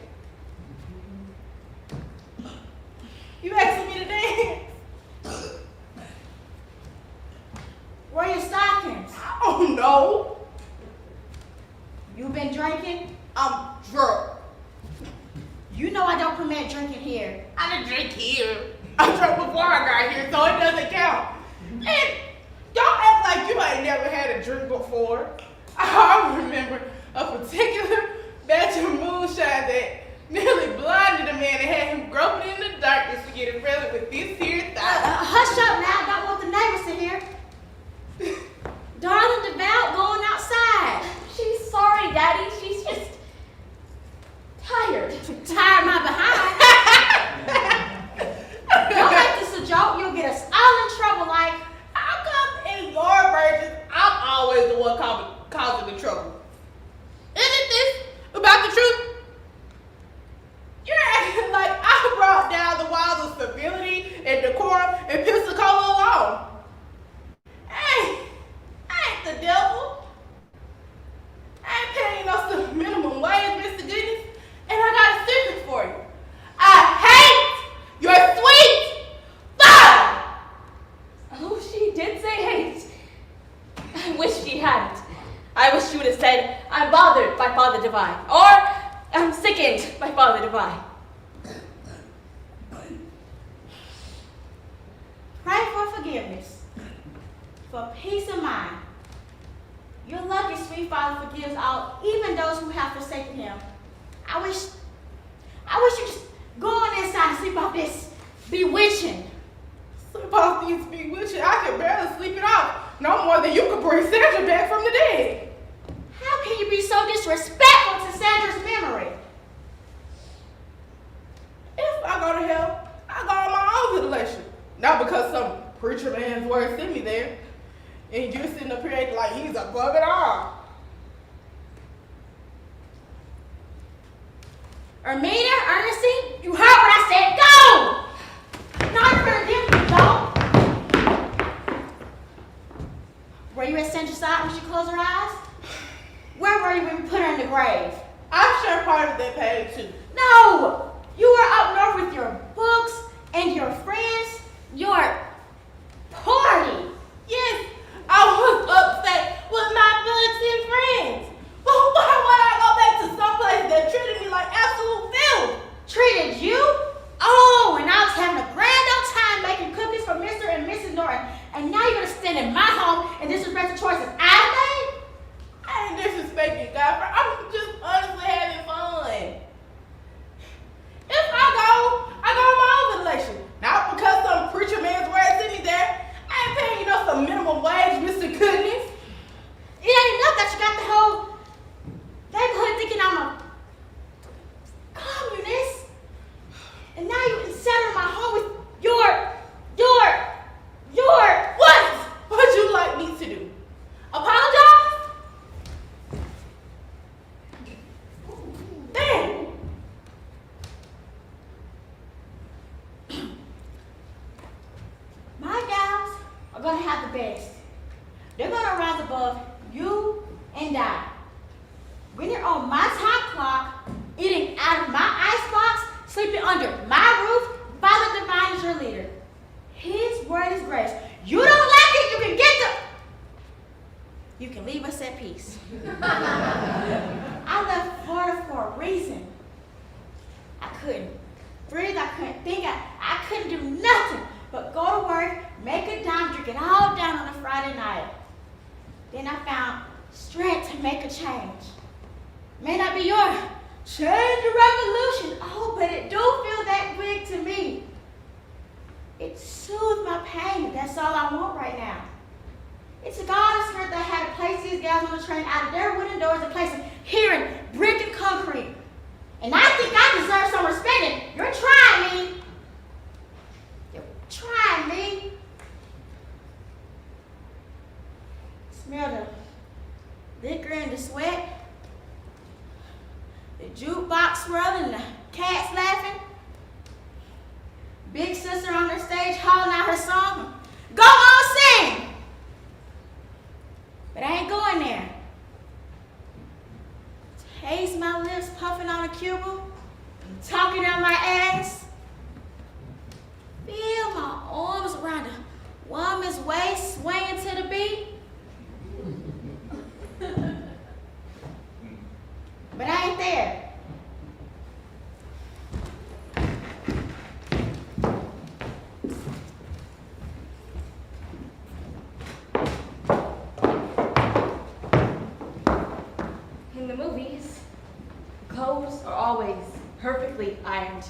Speaker 4: You asking me to dance?
Speaker 3: Where are your stockings?
Speaker 4: I don't know.
Speaker 3: You been drinking?
Speaker 4: I'm drunk.
Speaker 3: You know I don't permit drinking here.
Speaker 4: I didn't drink here. I drank before I got here, so it doesn't count. And don't act like you ain't never had a drink before. I remember a particular batch of moonshine that nearly blinded a man and had him groping in the darkness to get it friendly with this here thought.
Speaker 3: Hush up now. I don't want the neighbors to hear. Darling, devout, going outside.
Speaker 2: She's sorry, Daddy. She's just tired.
Speaker 3: Tired my behind. Don't make this a joke. You'll get us all in trouble like,
Speaker 4: How come in your version, I'm always the one causing the trouble? Isn't this about the truth? You're acting like I brought down the walls of civility and decorum and Pensacola alone. Hey, I ain't the devil. I ain't paying no minimum wage, Mr. Goodness. And I got a secret for you. I hate your sweet father.
Speaker 2: Oh, she did say hate. I wish she hadn't. I wish she would have said, I'm bothered by Father Divine, or I'm sickened by Father Divine.
Speaker 3: pray for forgiveness, for peace of mind. Your lucky sweet Father forgives all, even those who have forsaken him. I wish you just go on inside and sleep off this bewitching.
Speaker 4: Sleep off these bewitching. I can barely sleep it off. No more than you could bring Sandra back from the dead.
Speaker 3: How can you be so disrespectful to Sandra's memory?
Speaker 4: If I go to hell, I go on my own elation. Not because some preacher man's word sent me there. And you're sitting up here acting like he's above it all.
Speaker 3: Ermina, Ernestine, you heard what I said. Go! Not for them to go. Were you at Sandra's side when she closed her eyes? Where were you when we put her in the grave?
Speaker 4: I'm sure part of that paid too.
Speaker 3: No! You were up north with your books and your friends. Your party.
Speaker 4: Yes, I was upset with my books and friends. But why would I go back to someplace that treated me like absolute filth?
Speaker 3: Treated you? Oh, and I was having a grand old time making cookies for Mr. and Mrs. Norton. And now you're gonna stand in my home and disrespect the choices I made?
Speaker 4: I ain't disrespecting Godfrey. I'm just honestly having fun. If I go on my own elation. Not because some preacher man's word
Speaker 3: on my time clock, eating out of my icebox, sleeping under my roof. Father Divine is your leader. His word is grace. You don't like it, you can You can leave us at peace. I left Florida for a reason. I couldn't breathe, I couldn't think, I couldn't do nothing but go to work, make a dime, drink it all down on a Friday night. Then I found strength to make a change. May not be your change or revolution, oh, but it do feel that big to me. It soothes my pain, that's all I want right now. It's a goddess heard that I had to place these gals on the train out of their wooden doors and place them here in brick and concrete. And I think I deserve some respect, and you're trying me. You're trying me. Smell the liquor and the sweat, the jukebox swirling, the cats laughing, big sister on her stage hauling out her song. Go on, sing! But I ain't going there. Taste my lips puffing on a cubel, and talking down my ass. Feel my arms around a woman's waist, swaying to the beat. But I ain't there.
Speaker 2: In the movies, clothes are always perfectly ironed,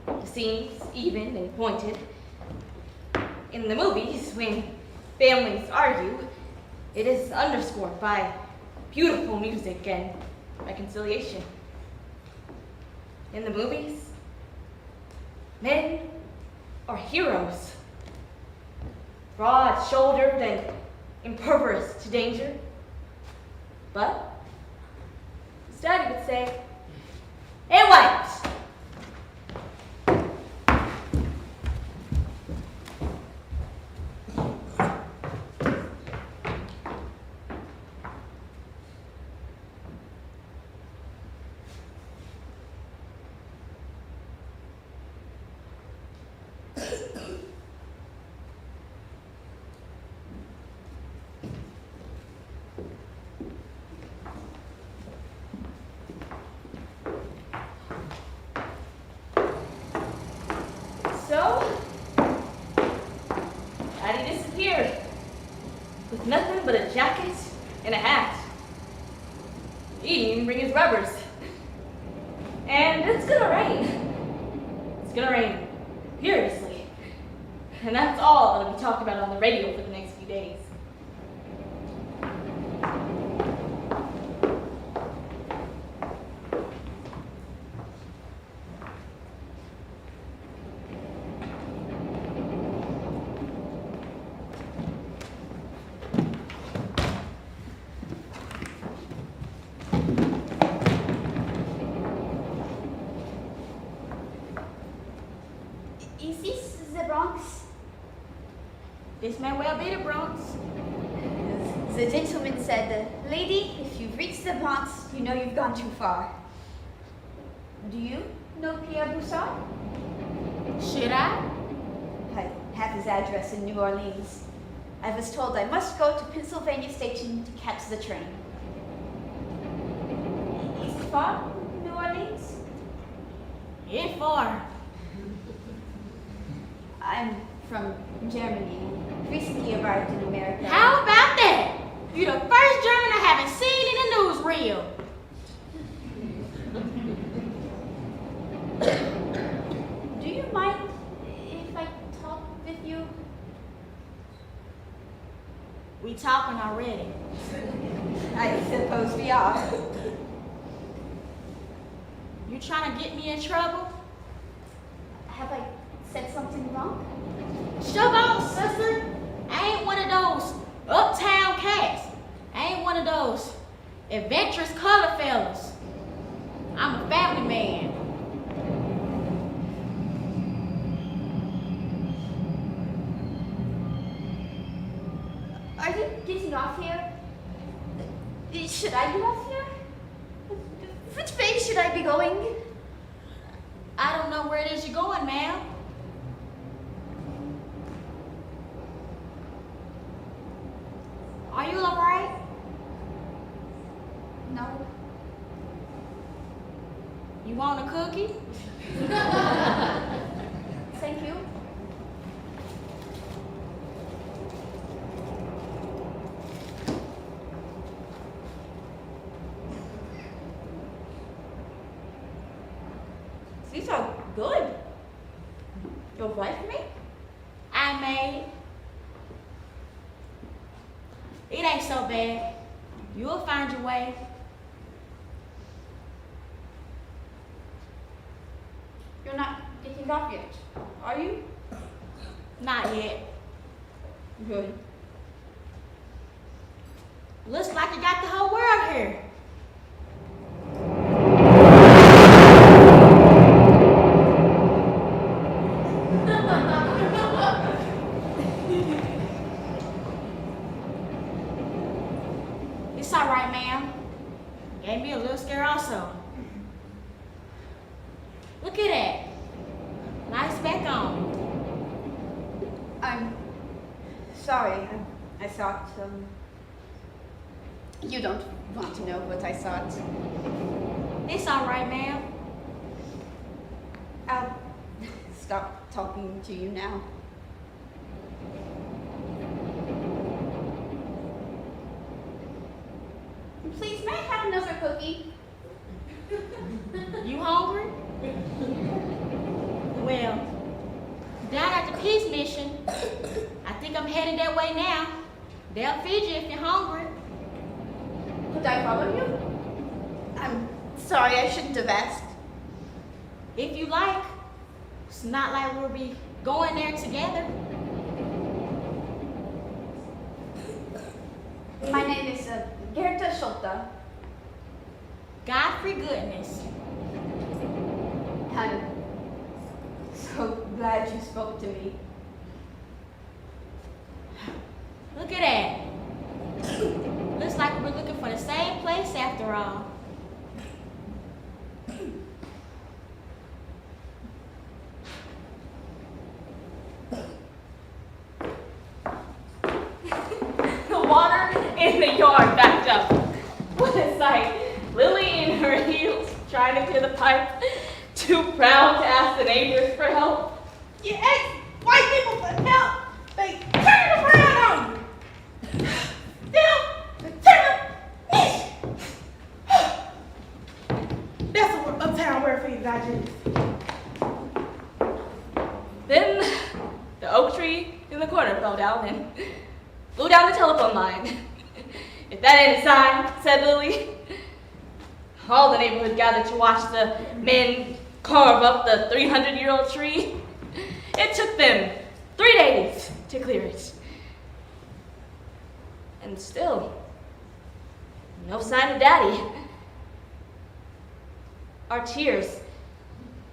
Speaker 2: the seams even and pointed. In the movies, when families argue, it is underscored by beautiful music and reconciliation. In the movies, men are heroes, broad-shouldered and impervious to danger. But his daddy would say, "Hey, white!" So, Daddy disappeared with nothing but a jacket and a hat. He didn't even bring his rubbers. And it's gonna rain. It's gonna rain furiously. And that's all that'll be talked about on the radio for the next few days.
Speaker 1: Is this the Bronx?
Speaker 3: This may well be the Bronx.
Speaker 1: The gentleman said, "Lady, if you've reached the Bronx, you know you've gone too far." Do you know Pierre Boussard?
Speaker 3: Should I?
Speaker 1: I have his address in New Orleans. I was told I must go to Pennsylvania Station to catch the train. Is it far, New Orleans?
Speaker 3: It's far.
Speaker 1: I'm from Germany. Recently arrived in America.
Speaker 3: How about that? You're the first German I haven't seen in the newsreel.
Speaker 1: Do you mind if I talk with you?
Speaker 3: We talking already.
Speaker 1: I suppose we are.
Speaker 3: You trying to get me in trouble?
Speaker 1: Have I said something wrong?
Speaker 3: Sugar on, sister. I ain't one of those uptown cats. I ain't one of those adventurous color fellas. I'm a family man.
Speaker 1: Are you getting off here? Should I get off here? Which way should I be going?
Speaker 3: I don't know where it is you're going, ma'am. Are you all right?
Speaker 1: No.
Speaker 3: You want a cookie?
Speaker 1: Thank you. These are good. You'll buy for me?
Speaker 3: I made. It ain't so bad. You'll find your way.
Speaker 1: You're not getting off yet, are you?
Speaker 3: Not yet.
Speaker 1: Good.
Speaker 3: Looks like you got the whole world here. It's all right, ma'am. Gave me a little scare also. Look at that. Nice back on.
Speaker 1: I'm sorry. I thought, you don't want to know what I thought.
Speaker 3: It's all right, ma'am.
Speaker 1: I'll stop talking to you now. Please, may I have another cookie?
Speaker 3: You hungry? Well, down at the peace mission, I think I'm headed that way now. They'll feed you if you're hungry.
Speaker 1: Could I follow you? I'm sorry, I shouldn't have asked.
Speaker 3: If you like. It's not like we'll be going there together.
Speaker 1: My name is Gerda Schulte.
Speaker 3: Godfrey Goodness.
Speaker 1: I'm so glad you spoke to me.
Speaker 3: Look at that. Looks like we're looking for the same place after all.
Speaker 2: The water in the yard backed up. What a sight. Lily in her heels trying to clear the pipe, too proud to ask the neighbors for help.
Speaker 4: You ask white people for help, they turn it around on you. Them, they turn it. That's what Uptown Wear for you, Digest.
Speaker 2: Then the oak tree in the corner fell down and blew down the telephone line. If that ain't a sign, said Lily. All the neighborhood gathered to watch the men carve up the 300-year-old tree. It took them 3 days to clear it. And still, no sign of Daddy. Our tears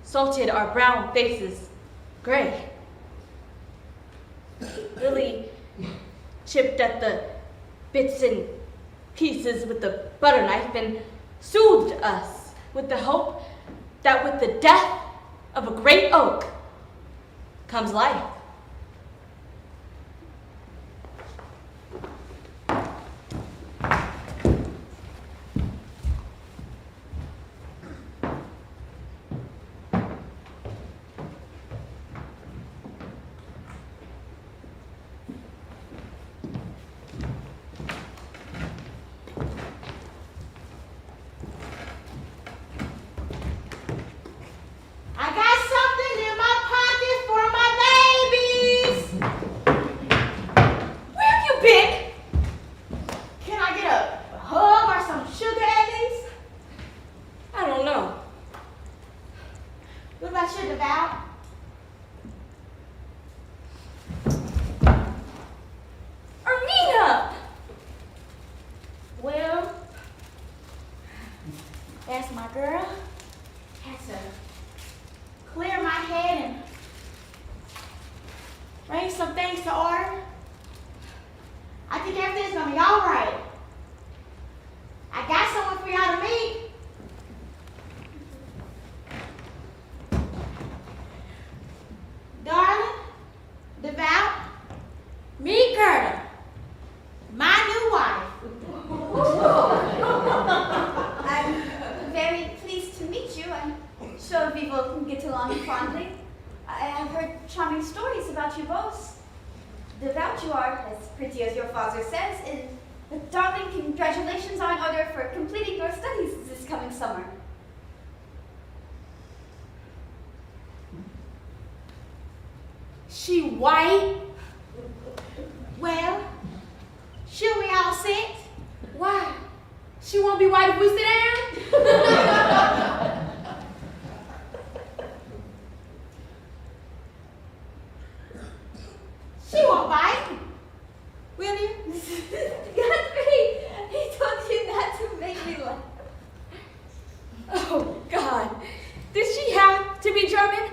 Speaker 2: salted our brown faces gray. Lily chipped at the bits and pieces with the butter knife and soothed us with the hope that with the death of a great oak comes life.
Speaker 3: I got something in my pocket for my babies.
Speaker 2: Where have you been?
Speaker 3: Can I get a hug or some sugar at least?
Speaker 2: I don't know.
Speaker 3: What about you, Devout?
Speaker 2: Ermina!
Speaker 3: Well, that's my girl. Had to clear my head and bring some things to order. I think everything's gonna be all right. I got someone for y'all to meet.
Speaker 1: charming stories about you both. Devout you are, as pretty as your father says, and darling, congratulations are in order for completing your studies this coming summer.
Speaker 5: She white?
Speaker 3: Well, should we all sit?
Speaker 5: Why? She won't be white if we sit down?
Speaker 3: She won't bite. Will you?
Speaker 1: Godfrey, he told you not to make me laugh.
Speaker 2: Oh, God. Did she have to be German?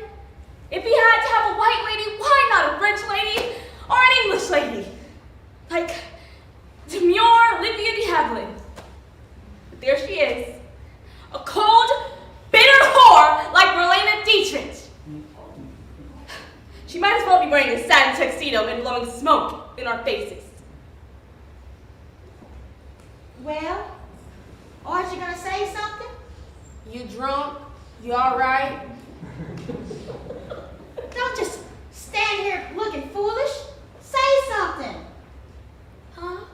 Speaker 2: If he had to have a white lady, why not a French lady or an English lady? Like demure Olivia de Havilland. But there she is. A cold, bitter whore like Marlena Dietrich. She might as well be wearing a satin tuxedo and blowing smoke in our faces.
Speaker 3: Well, aren't you gonna say something?
Speaker 5: You drunk? You all right?
Speaker 3: Don't just stand here looking foolish. Say something.
Speaker 2: Huh?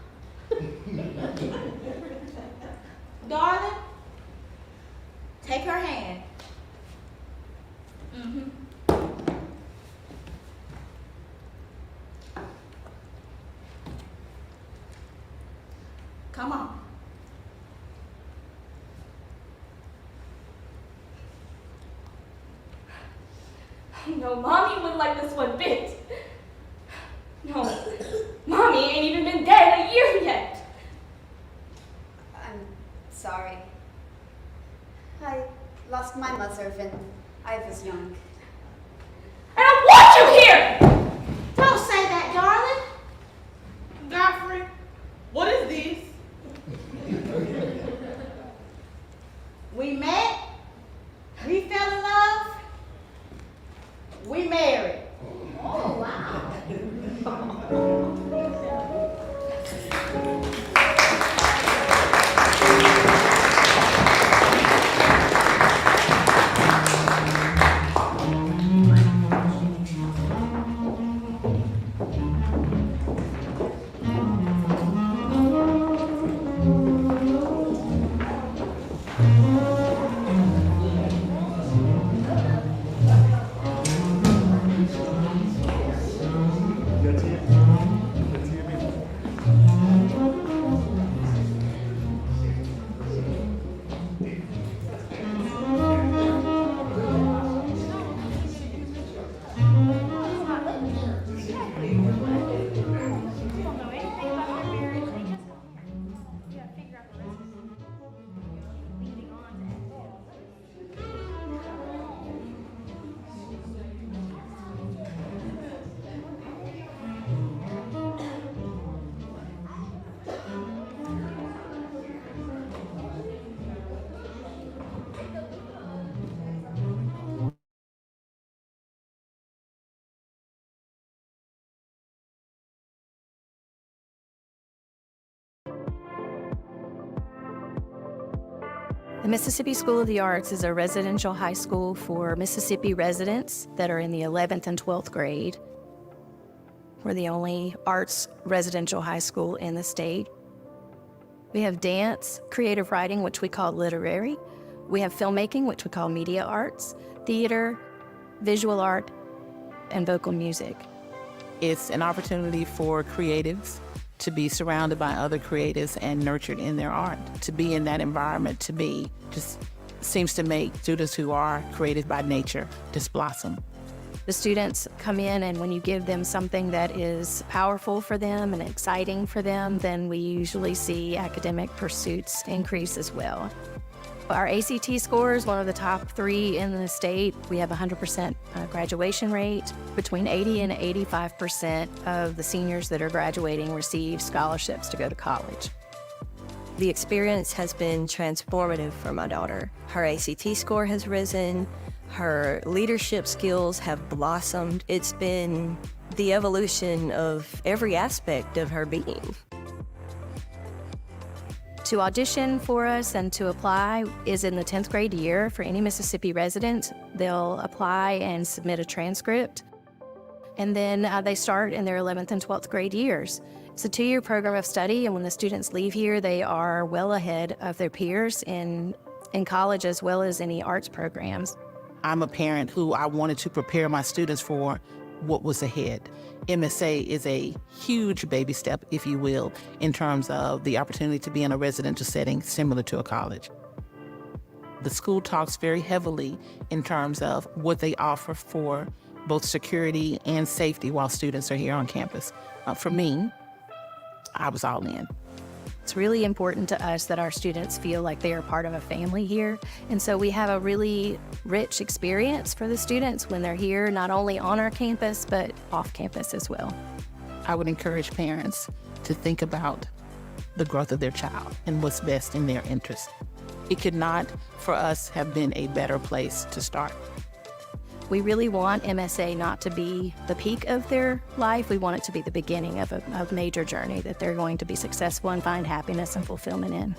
Speaker 3: Darling, take her hand. Mm-hmm. Come on.
Speaker 2: No, Mommy wouldn't like this one bit. No, Mommy ain't even been dead a year yet.
Speaker 1: I'm sorry. I lost my mother when I was young.
Speaker 2: I don't want you here!
Speaker 3: Don't say that, darling.
Speaker 4: Godfrey, what is this?
Speaker 3: We met. We fell in love. We married. Oh, wow.
Speaker 6: The Mississippi School of the Arts is a residential high school for Mississippi residents that are in the 11th and 12th grade. We're the only arts residential high school in the state. We have dance, creative writing, which we call literary. We have filmmaking, which we call media arts, theater, visual art, and vocal music.
Speaker 7: It's an opportunity for creatives to be surrounded by other creatives and nurtured in their art. To be in that environment, to be, just seems to make students who are creative by nature just blossom.
Speaker 6: The students come in, and when you give them something that is powerful for them and exciting for them, then we usually see academic pursuits increase as well. Our ACT score is one of the top 3 in the state. We have 100% graduation rate. Between 80 and 85% of the seniors that are graduating receive scholarships to go to college.
Speaker 8: The experience has been transformative for my daughter. Her ACT score has risen. Her leadership skills have blossomed. It's been the evolution of every aspect of her being.
Speaker 6: To audition for us and to apply is in the 10th grade year for any Mississippi resident. They'll apply and submit a transcript. And then they start in their 11th and 12th grade years. It's a 2-year program of study, and when the students leave here, they are well ahead of their peers in college as well as any arts programs.
Speaker 7: I'm a parent who I wanted to prepare my students for what was ahead. MSA is a huge baby step, if you will, in terms of the opportunity to be in a residential setting similar to a college. The school talks very heavily in terms of what they offer for both security and safety while students are here on campus. For me, I was all in.
Speaker 6: It's really important to us that our students feel like they are part of a family here. And so we have a really rich experience for the students when they're here, not only on our campus, but off campus as well.
Speaker 7: I would encourage parents to think about the growth of their child and what's best in their interest. It could not, for us, have been a better place to start.
Speaker 6: We really want MSA not to be the peak of their life. We want it to be the beginning of a major journey that they're going to be successful and find happiness and fulfillment in.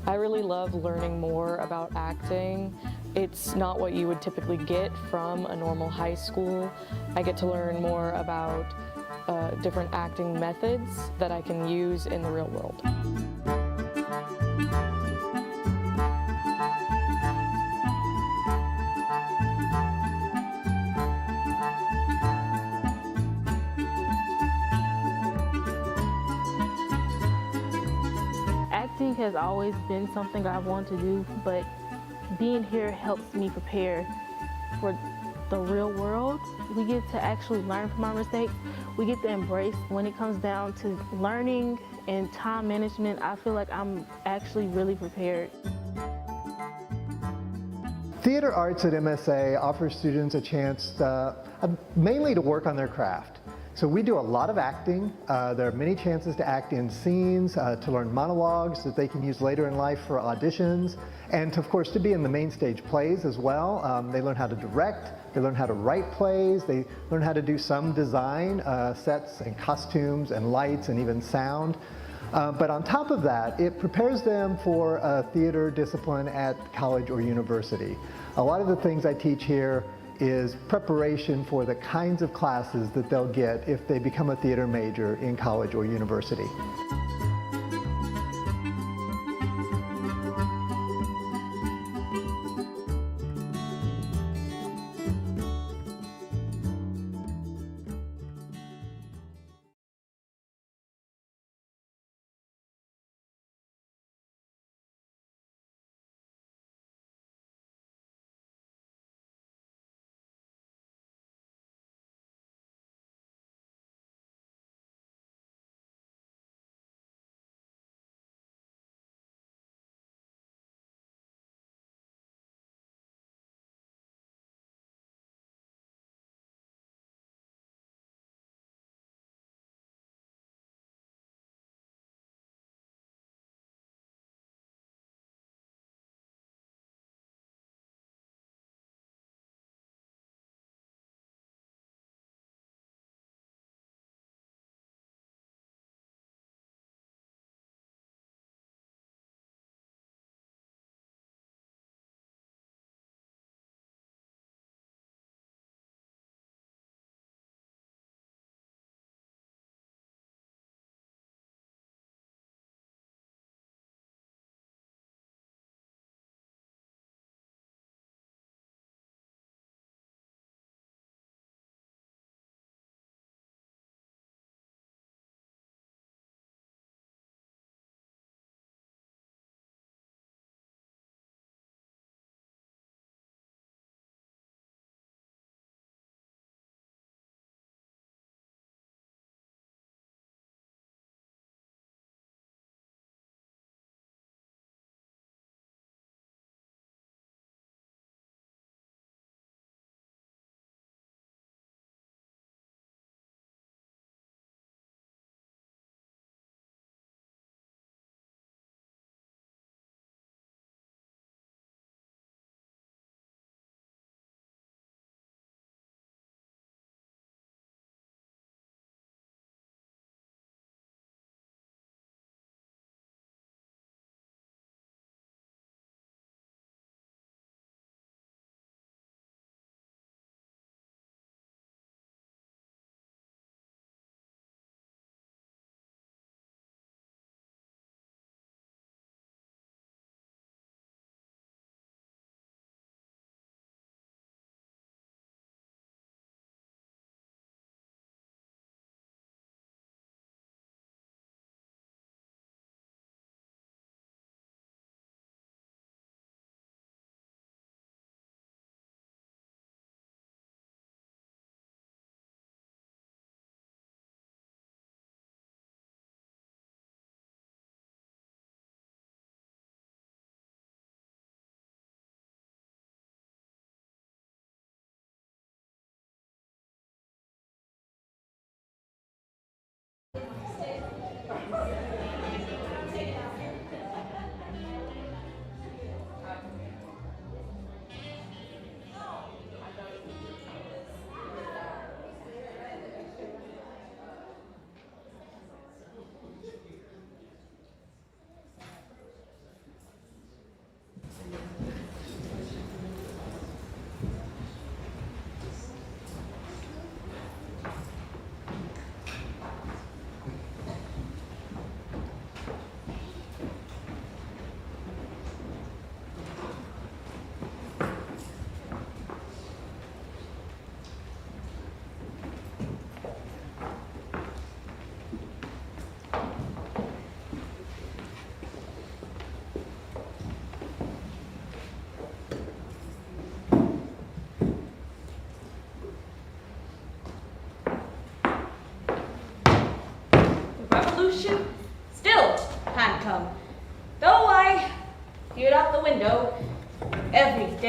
Speaker 9: I really love learning more about acting. It's not what you would typically get from a normal high school. I get to learn more about different acting methods that I can use in the real world.
Speaker 10: Acting has always been something I've wanted to do, but being here helps me prepare for the real world. We get to actually learn from our mistakes. We get to embrace when it comes down to learning and time management. I feel like I'm actually really prepared.
Speaker 11: Theater arts at MSA offers students a chance mainly to work on their craft. So we do a lot of acting. There are many chances to act in scenes, to learn monologues that they can use later in life for auditions, and of course to be in the main stage plays as well. They learn how to direct, they learn how to write plays, they learn how to do some design, sets and costumes and lights and even sound. But on top of that, it prepares them for a theater discipline at college or university. A lot of the things I teach here is preparation for the kinds of classes that they'll get if they become a theater major in college or university.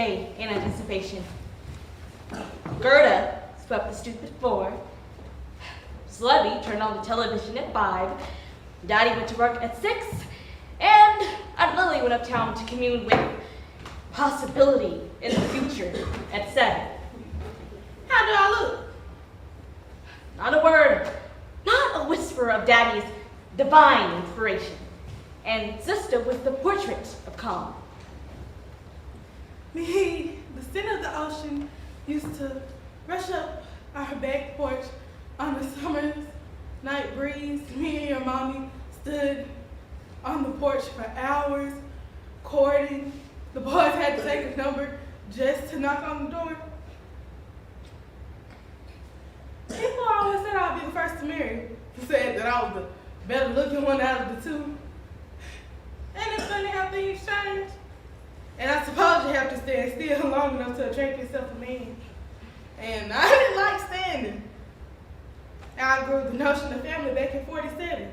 Speaker 2: day in anticipation. Gerda swept the stupid floor. Slubby turned on the television at 5. Daddy went to work at 6. And Aunt Lily went uptown to commune with possibility in the future at 7.
Speaker 4: How do I look?
Speaker 2: Not a word, not a whisper of Daddy's divine inspiration. And Sister was the portrait of calm.
Speaker 4: Me, the scent of the ocean used to rush up our back porch on the summer's night breeze. Me and your mommy stood on the porch for hours, courting. The boys had to take a number just to knock on the door. People always said I'd be the first to marry. Said that I was the better looking one out of the two. Ain't it funny how things change? And I suppose you have to stand still long enough to attract yourself a man. And I didn't like standing. I outgrew the notion of family back in 47.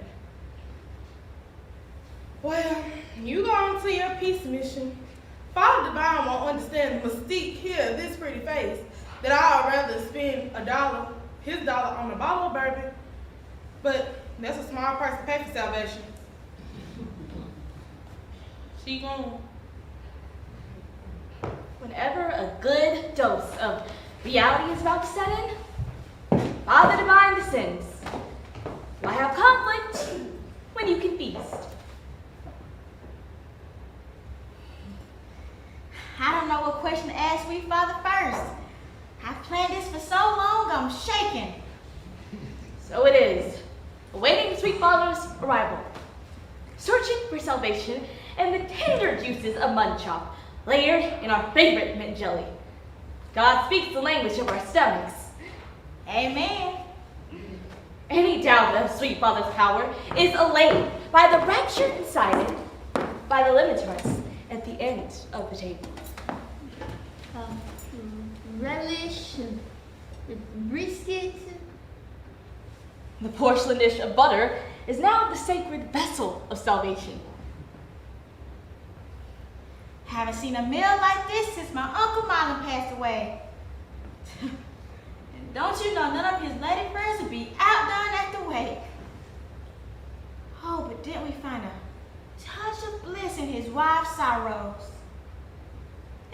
Speaker 4: Well, you go on to your peace mission. Father Divine won't understand the mystique here of this pretty face, that I'd rather spend his dollar on a bottle of bourbon, but that's a small price to pay for salvation. She gone.
Speaker 2: Whenever a good dose of reality is about to set in, Father Divine descends. Why have conflict when you can feast?
Speaker 3: I don't know what question to ask Sweet Father first. I've planned this for so long, I'm shaking.
Speaker 2: So it is, awaiting Sweet Father's arrival, searching for salvation and the tender juices of mutton chop, layered in our favorite mint jelly. God speaks the language of our stomachs.
Speaker 3: Amen.
Speaker 2: Any doubt of Sweet Father's power is allayed by the rapture incited by the limitress at the end of the table.
Speaker 1: Relish, brisket.
Speaker 2: The porcelain dish of butter is now the sacred vessel of salvation.
Speaker 3: Haven't seen a meal like this since my Uncle Marlon passed away. And don't you know none of his lady friends would be outdone at the wake. Oh, but didn't we find a touch of bliss in his wife's sorrows?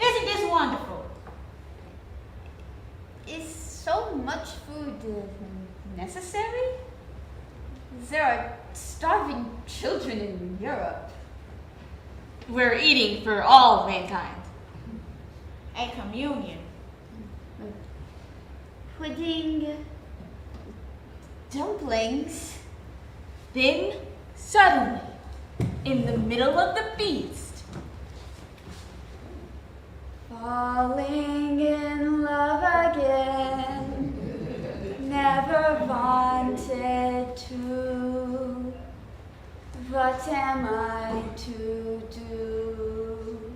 Speaker 3: Isn't this wonderful?
Speaker 1: Is so much food necessary? There are starving children in Europe.
Speaker 2: We're eating for all of mankind.
Speaker 3: A communion.
Speaker 1: Pudding, dumplings.
Speaker 2: Then, suddenly, in the middle of the feast,
Speaker 1: Falling in love again, never wanted to. What am I to do?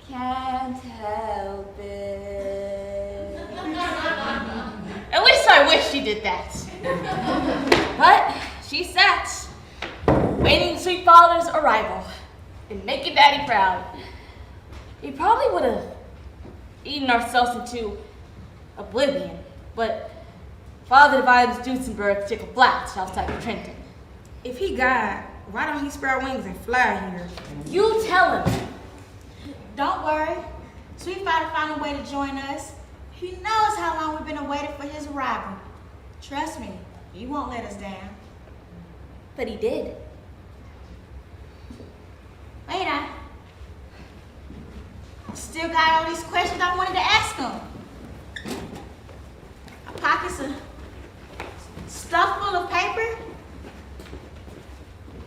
Speaker 1: Can't help it.
Speaker 2: At least I wish she did that. But she sat, waiting Sweet Father's arrival and making Daddy proud. We probably would have eaten ourselves into oblivion, but Father Divine's Duesenberg took a flat outside of Trenton.
Speaker 5: If he God, why don't he spread wings and fly here?
Speaker 2: You tell him.
Speaker 3: Don't worry. Sweet Father found a way to join us. He knows how long we've been awaiting for his arrival. Trust me, he won't let us down.
Speaker 2: But he did.
Speaker 3: Wait, I still got all these questions I wanted to ask him. My pockets are stuffed full of paper.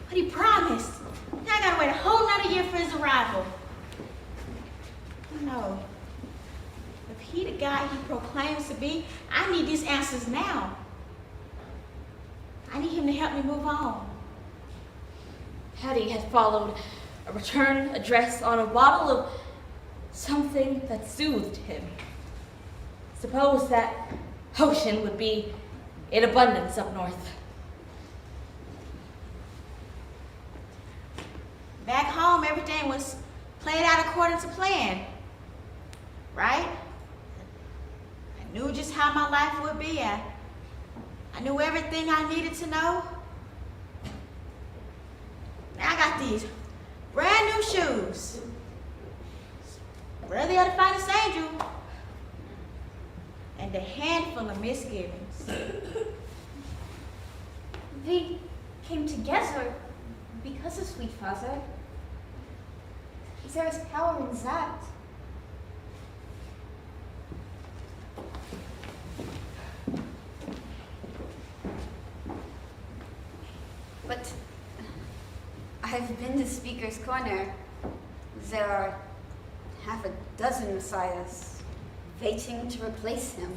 Speaker 3: But he promised. Now I gotta wait a whole nother year for his arrival. No. If he the guy he proclaims to be, I need these answers now. I need him to help me move on.
Speaker 2: Hattie had followed a return address on a bottle of something that soothed him. Suppose that ocean would be in abundance up north.
Speaker 3: Back home, everything was played out according to plan. right? I knew just how my life would be, and I knew everything I needed to know. Now I got these brand new shoes. Worthy of the finest angel. And a handful of misgivings.
Speaker 1: They came together because of Sweet Father. There is power in that. But I've been to Speaker's Corner. There are half a dozen messiahs waiting to replace him.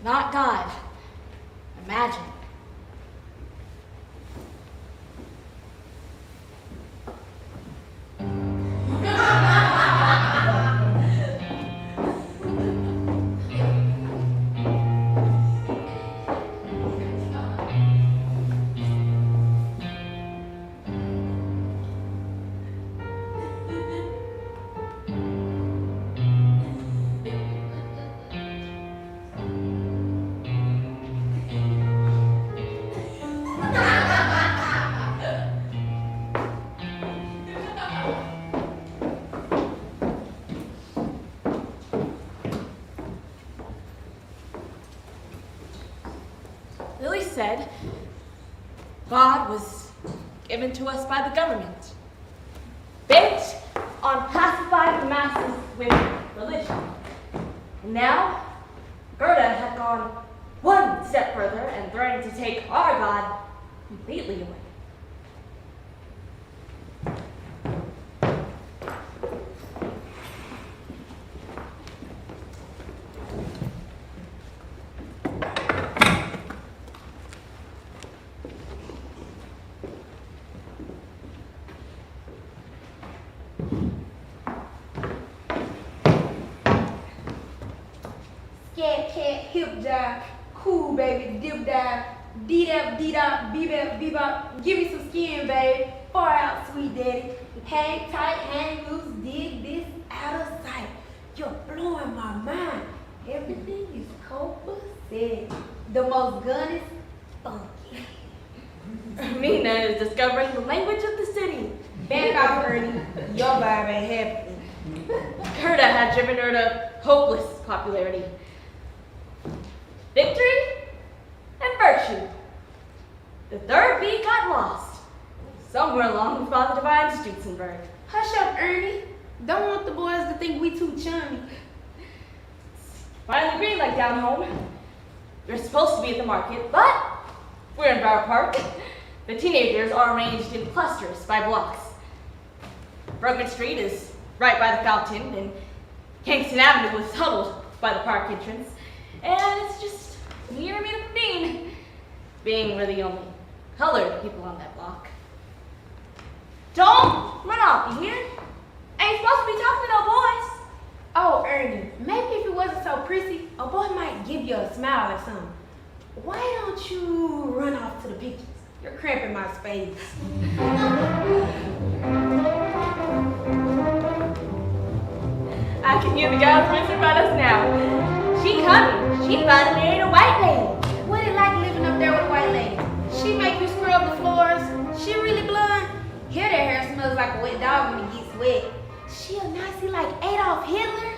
Speaker 2: Not God. Imagine. Lily said God was given to us by the government, bent on pacifying the masses with religion. And now, Gerda had gone one step further and threatened to take our God completely away.
Speaker 5: Cat, hip jive, cool baby, dip dive, D-dap, D-dop, bebop, bebop. Give me some skin, baby. Far out, sweet daddy. Hang tight, hang loose, dig this out of sight. You're blowing my mind. Everything is copacetic. The most gun is funky.
Speaker 2: Mina is discovering the language of the city.
Speaker 5: Back off, Ernie. Your vibe ain't happening.
Speaker 2: Gerda had driven her to hopeless popularity. Victory and virtue. The third beat got lost. Somewhere along with Father Divine's Stutzenberg.
Speaker 5: Hush up, Ernie. Don't want the boys to think we too chummy.
Speaker 2: Finally green light down home. We're supposed to be at the market, but we're in Bower Park. The teenagers are arranged in clusters by blocks. Brogan Street is right by the fountain, and Kingston Avenue is huddled by the park entrance. And it's just me and Ramina Dean, being we're the only colored people on that block. Don't run off, you hear? Ain't supposed to be talking to no boys.
Speaker 5: Oh, Ernie, maybe if it wasn't so prissy, a boy might give you a smile or something. Why don't you run off to the pictures? You're cramping my space.
Speaker 2: I can hear the guys whispering about us now. She coming. She finally married a white lady.
Speaker 5: What it like living up there with a white lady? She make you scrub the floors. She really blonde. Here that hair smells like a wet dog when it gets wet. She a Nazi like Adolf Hitler?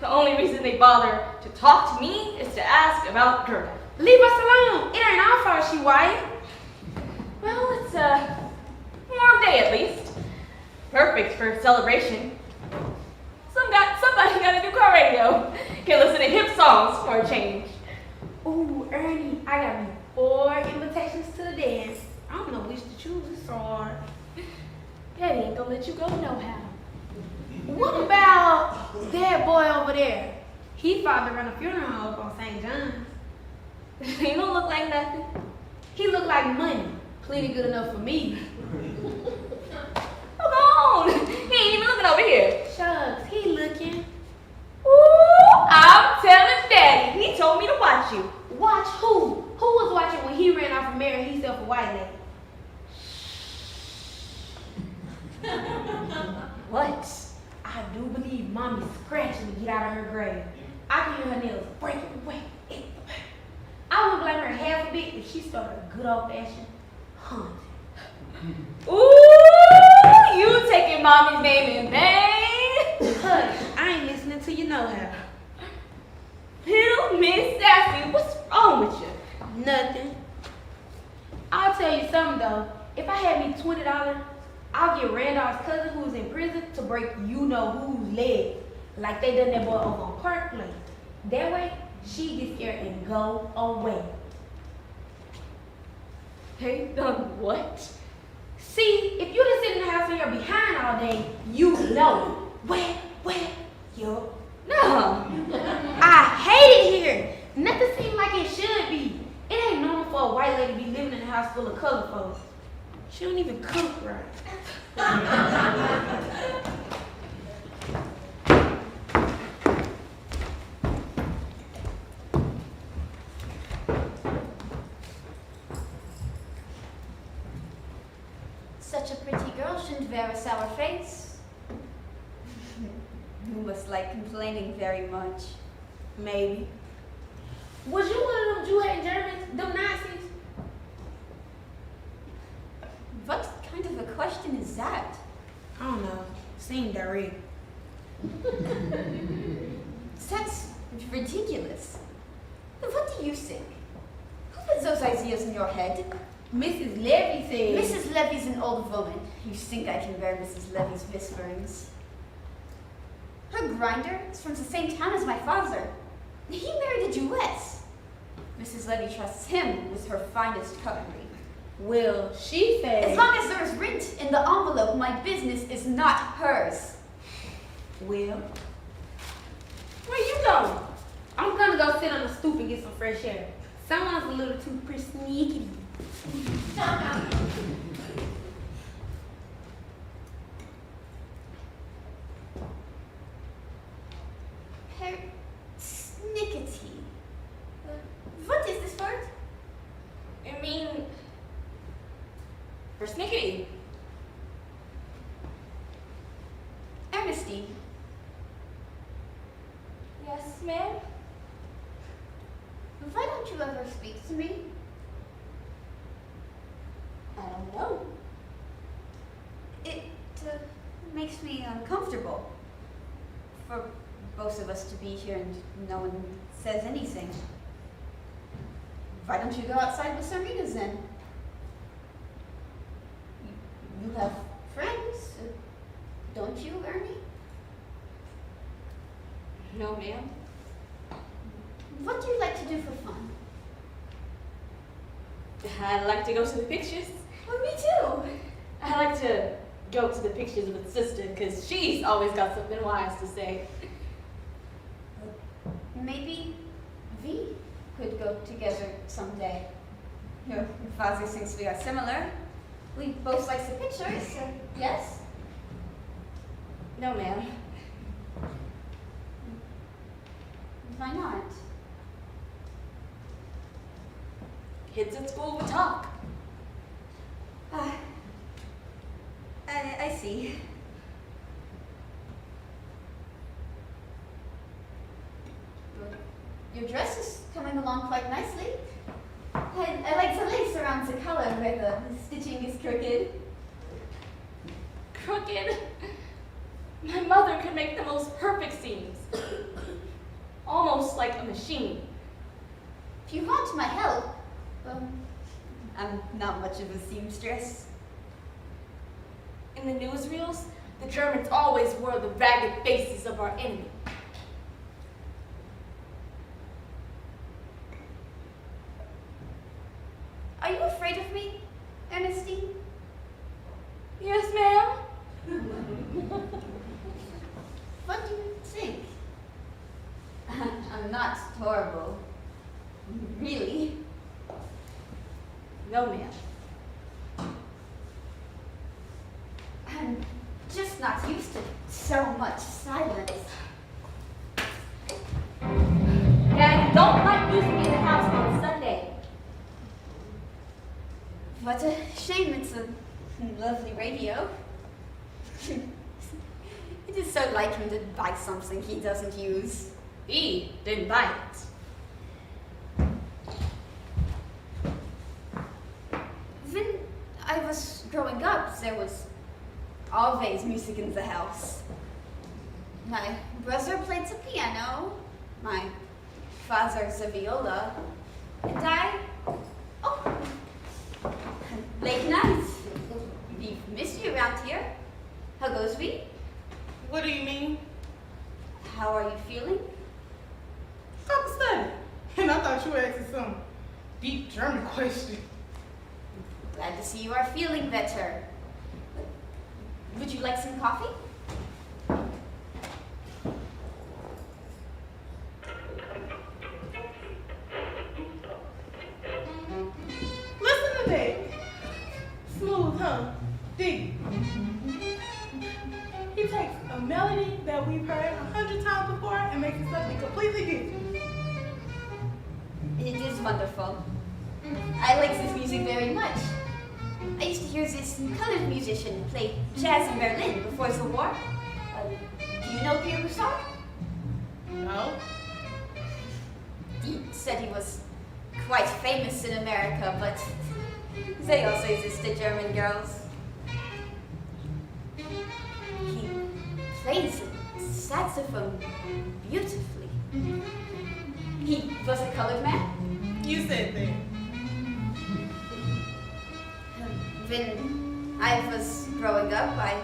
Speaker 2: The only reason they bother to talk to me is to ask about Gerda.
Speaker 5: Leave us alone. It ain't our fault she white.
Speaker 2: Well, it's a warm day at least. Perfect for celebration. Somebody got a new car radio. Can listen to hip songs for a change.
Speaker 5: Ooh, Ernie, I got me 4 invitations to the dance. I don't know which to choose. It's so hard.
Speaker 2: Daddy ain't gonna let you go no how.
Speaker 5: What about that boy over there? He father run a funeral home up on St. John's.
Speaker 2: He don't look like nothing.
Speaker 5: He look like money. Plenty good enough for me.
Speaker 2: Hold on. He ain't even looking over here.
Speaker 5: Shucks, he looking.
Speaker 2: Ooh, I'm telling Daddy. He told me to watch you.
Speaker 5: Watch who? Who was watching when he ran off and married himself a white lady? what? I do believe Mommy's scratching to get out of her grave. I can hear her nails breaking away. I wouldn't blame her half a bit if she started a good old-fashioned hunt.
Speaker 2: Ooh, you taking Mommy's name in vain.
Speaker 5: Hush, I ain't listening to you no how.
Speaker 2: Little Miss Sassy, what's wrong with you?
Speaker 5: Nothing. I'll tell you something though. If I had me $20, I'll get Randolph's cousin who's in prison to break you-know-who's leg, like they done that boy over on Park Place. That way, she get scared and go away.
Speaker 2: They done what?
Speaker 5: See, if you just sit in the house and you're behind all day, you know. Where, yo. No. I hate it here. Nothing seems like it should be. It ain't normal for a white lady to be living in a house full of color folks. She don't even cook right.
Speaker 1: Such a pretty girl shouldn't wear a sour face. You must like complaining very much.
Speaker 5: Maybe. Was you one of them Jew-hating Germans, them Nazis?
Speaker 1: What kind of a question is that?
Speaker 5: I don't know. Seemed direct.
Speaker 1: That's ridiculous. What do you think? Who put those ideas in your head?
Speaker 5: Mrs. Levy said.
Speaker 1: Mrs. Levy's an old woman. You think I can bear Mrs. Levy's whisperings? Her grinder is from the same town as my father. He married a Jewess. Mrs. Levy trusts him with her finest cutlery.
Speaker 5: Well, she said.
Speaker 1: As long as there's rent in the envelope, my business is not hers.
Speaker 5: Well, where you going? I'm gonna go sit on the stoop and get some fresh air. Someone's a little too sneaky.
Speaker 1: Persnickety. What is this word?
Speaker 2: I mean, persnickety.
Speaker 1: Ernestine.
Speaker 2: Yes, ma'am?
Speaker 1: Why don't you ever speak to me?
Speaker 2: I don't know.
Speaker 1: It makes me uncomfortable for both of us to be here and no one says anything. Why don't you go outside with some readers then? You have friends, don't you, Ernie?
Speaker 2: No, ma'am.
Speaker 1: What do you like to do for fun?
Speaker 2: I like to go to the pictures.
Speaker 1: Well, me too.
Speaker 2: I like to go to the pictures with Sister because she's always got something wise to say.
Speaker 1: Maybe we could go together someday. Your father thinks we are similar. We both like the pictures, yes?
Speaker 2: No, ma'am.
Speaker 1: Why not?
Speaker 2: Kids at school would talk.
Speaker 1: I see. Your dress is coming along quite nicely. I like the lace around the collar where the stitching is crooked.
Speaker 2: Crooked? My mother could make the most perfect seams. Almost like a machine.
Speaker 1: If you want my help, I'm not much of a seamstress.
Speaker 2: In the newsreels, the Germans always wore the ragged faces of our enemy.
Speaker 1: Are you afraid of me, Ernestine?
Speaker 2: Yes, ma'am.
Speaker 1: What do you think? I'm not horrible. Really?
Speaker 2: No, ma'am.
Speaker 1: I'm just not used to so much silence.
Speaker 2: Daddy, don't like music in the house on Sunday.
Speaker 1: What a shame, it's a lovely radio. It is so like him to buy something he doesn't use.
Speaker 2: He didn't buy it.
Speaker 1: When I was growing up, there was always music in the house. My brother played the piano, my father the viola, and I, oh, late nights. We've missed you around here. How goes we?
Speaker 4: What do you mean?
Speaker 1: How are you feeling?
Speaker 4: Stop studying. And I thought you were asking some deep German question.
Speaker 1: Glad to see you are feeling better. Would you like some coffee?
Speaker 4: Listen to that. Smooth, huh? Deep. He takes a melody that we've heard 100 times before and makes it something completely different.
Speaker 1: It is wonderful. I like this music very much. I used to hear this colored musician play jazz in Berlin before the war. Do you know Pierre Bouchard?
Speaker 4: No.
Speaker 1: He said he was quite famous in America, but they also existed German girls. He plays the saxophone beautifully. He was a colored man.
Speaker 4: You said that.
Speaker 1: When I was growing up, I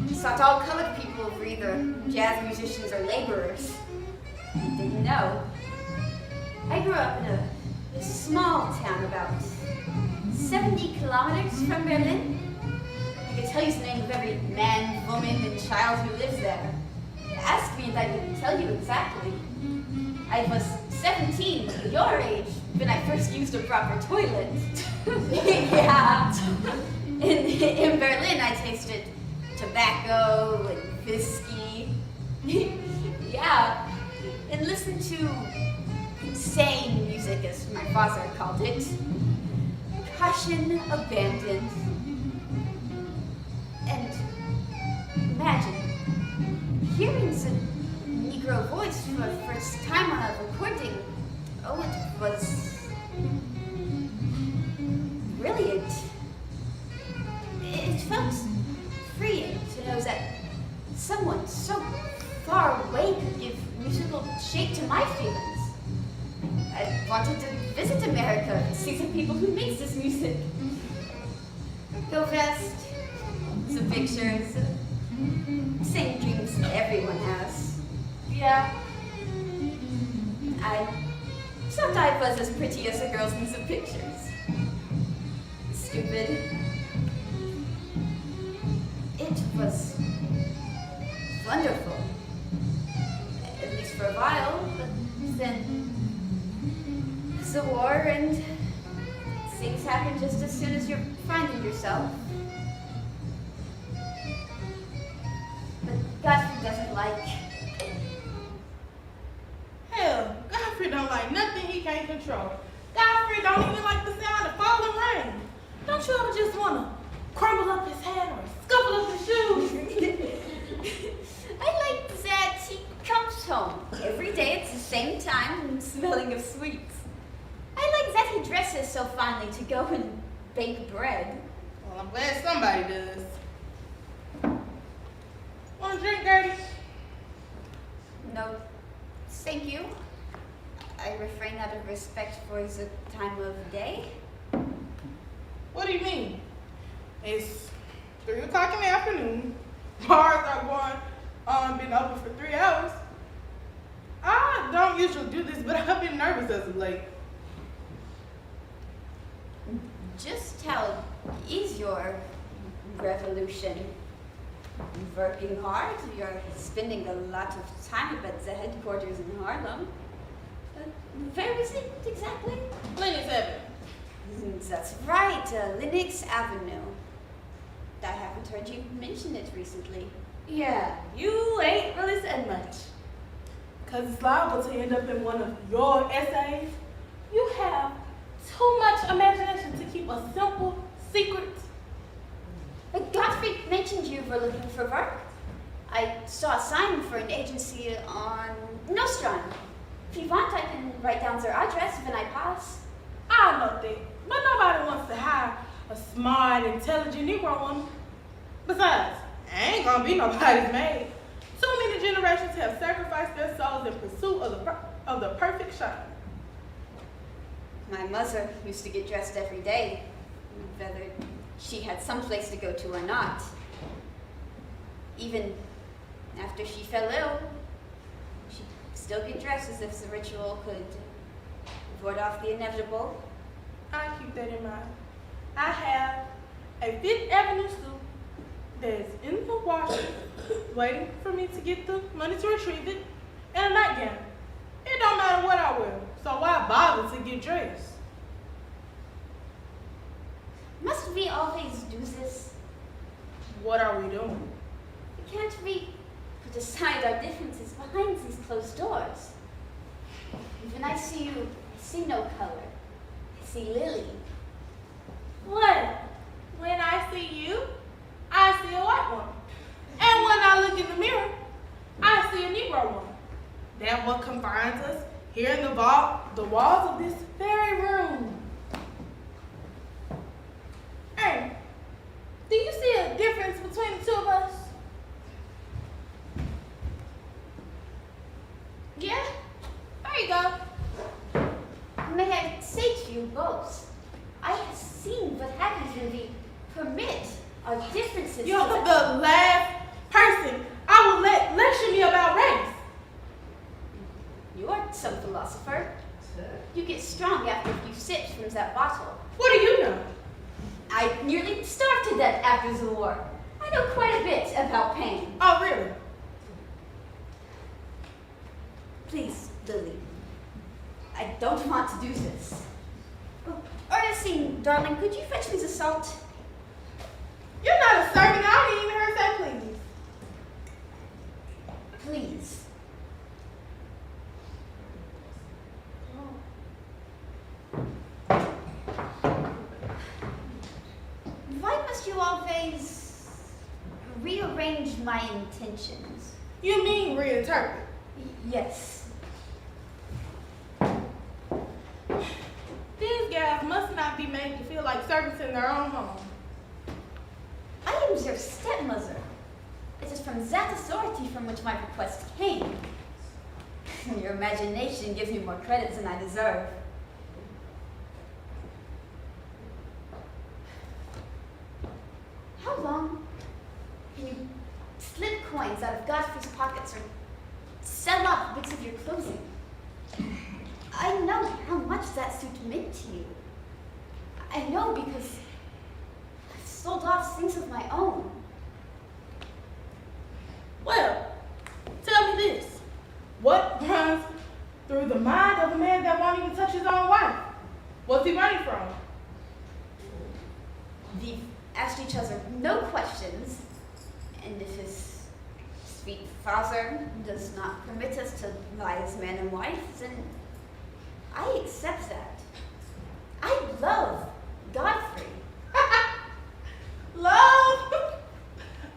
Speaker 1: thought all colored people were either jazz musicians or laborers. Didn't know. I grew up in a small town about 70 kilometers from Berlin. I could tell you the name of every man, woman, and child who lives there. Ask me and I could tell you exactly. I was 17, your age, when I first used a proper toilet. Yeah. In Berlin, I tasted tobacco and whiskey. Yeah. And listened to insane music, as my father called it. Caution abandoned. And imagine hearing the Negro voice for the first time on a recording. Oh, it was brilliant. It felt freeing to know that someone so far away could give musical shape to my feelings. I wanted to visit America and see the people who make this music. Go west, some pictures, same dreams everyone has.
Speaker 2: Yeah.
Speaker 1: I thought I was as pretty as the girls in the pictures. Stupid. It was wonderful. At least for a while, but then the war and things happen just as soon as you're finding yourself. But Godfrey doesn't like.
Speaker 4: Hell, Godfrey don't like nothing he can't control. Godfrey don't even like the sound of falling rain. Don't you ever just want to crumble up his hat or scuffle up his shoes?
Speaker 1: I like that he comes home every day at the same time smelling of sweets. I like that he dresses so finely to go and bake bread.
Speaker 4: Well, I'm glad somebody does. Want a drink, Gertie?
Speaker 1: No, thank you. I refrain out of respect for the time of day.
Speaker 4: What do you mean? It's 3 o'clock in the afternoon. Bars are going been open for 3 hours. I don't usually do this, but I've been nervous as of late.
Speaker 1: Just how is your revolution? Working hard? You're spending a lot of time at the headquarters in Harlem. Where is it exactly?
Speaker 4: Lynn Nottage.
Speaker 1: That's right, Enochs Avenue. I haven't heard you mention it recently.
Speaker 2: Yeah, you ain't really said much.
Speaker 4: Because it's liable to end up in one of your essays. You have too much imagination to keep a simple secret.
Speaker 1: Godfrey mentioned you were looking for work. I saw a sign for an agency on Nostron. If you want, I can write down their address when I pass.
Speaker 4: I know that, but nobody wants to hire a smart, intelligent Negro woman. Besides, I ain't gonna be nobody's maid. Too many generations have sacrificed their souls in pursuit of the perfect shine.
Speaker 1: My mother used to get dressed every day, whether she had some place to go to or not. Even after she fell ill, she'd still get dressed as if the ritual could ward off the inevitable.
Speaker 4: I keep that in mind. I have a Fifth Avenue suit that's in the washer, waiting for me to get the money to retrieve it, and a nightgown. It don't matter what I wear, so why bother to get dressed?
Speaker 1: Must we always do this?
Speaker 4: What are we doing?
Speaker 1: Can't we put aside our differences behind these closed doors? When I see you, I see no color. I see Lily.
Speaker 4: What? When I see you, I see a white woman. And when I look in the mirror, I see a Negro woman. That's what confines us here in the walls of this very room. Hey, do you see a difference between the two of us? Yeah, there you go.
Speaker 1: May I say to you both, I have seen what happens when we permit our differences.
Speaker 4: You're the last person I will let lecture me about race.
Speaker 1: You are some philosopher. You get strong after a few sips from that bottle.
Speaker 4: What do you know?
Speaker 1: I nearly starved to death after the war. I know quite a bit about pain.
Speaker 4: Oh, really?
Speaker 1: Please, Lily. I don't want to do this. Oh, Ernestine, darling, could you fetch me the salt?
Speaker 4: You're not a servant. I don't even heard that please.
Speaker 1: Please. Why must you always rearrange my intentions?
Speaker 4: You mean reinterpret?
Speaker 1: Yes.
Speaker 4: These guys must not be made to feel like servants in their own home.
Speaker 1: I am your stepmother. It is from that authority from which my request came. Your imagination gives me more credit than I deserve. How long can you slip coins out of Godfrey's pockets or sell off bits of your clothing? I know how much that suit meant to you. I know because I've sold off things of my own.
Speaker 4: Well, tell me this. What runs through the mind of a man that won't even touch his own wife? What's he running from?
Speaker 1: We've asked each other no questions, and if his sweet father does not permit us to lie as man and wife, then I accept that. I love Godfrey.
Speaker 4: Love?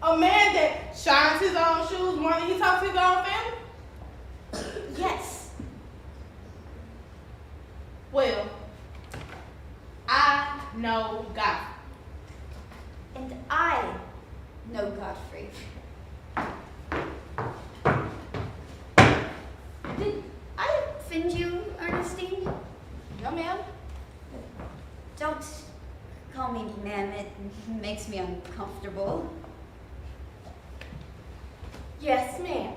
Speaker 4: A man that shines his own shoes more than he talks to his own family?
Speaker 1: Yes.
Speaker 4: Well, I know God.
Speaker 1: And I know Godfrey. Did I offend you, Ernestine?
Speaker 4: No, ma'am.
Speaker 1: Don't call me ma'am. It makes me uncomfortable.
Speaker 4: Yes, ma'am.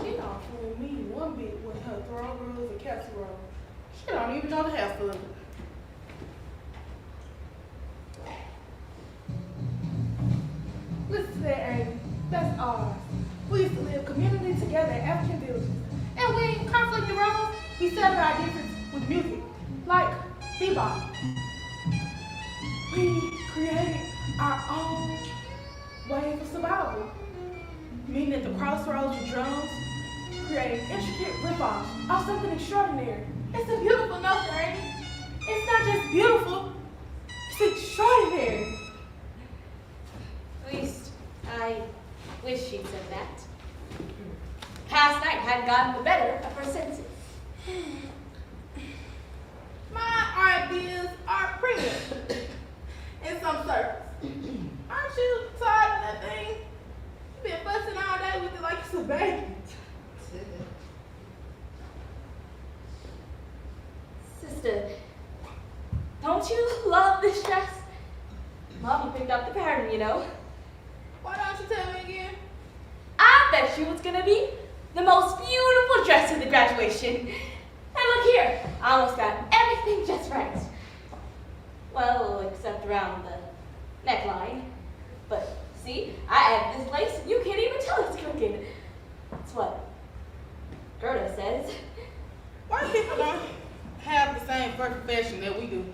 Speaker 4: She don't fool me one bit with her throw rolls and casserole. She don't even know the half of it. Listen to that, Amy. That's ours. We used to live community together in African villages. And when conflict arose, we settled our difference with music, like bebop. We created our own way of survival. meeting at the crossroads with drums, creating intricate rip-offs of something extraordinary. It's a beautiful note, Ernie. It's not just beautiful, it's extraordinary.
Speaker 2: At least, I wish she'd said that. Past night hadn't gotten the better of her senses.
Speaker 4: My ideas are premium in some circles. Aren't you tired of that thing? You've been fussing all day with it like it's a baby.
Speaker 2: Sister, don't you love this dress? Mommy picked up the pattern, you know.
Speaker 4: Why don't you tell me again?
Speaker 2: I bet you it's gonna be the most beautiful dress of the graduation. And look here, I almost got everything just right. Well, except around the neckline. But see, I added this lace and you can't even tell it's crooked. That's what Gerda says.
Speaker 4: White people don't have the same first profession that we do.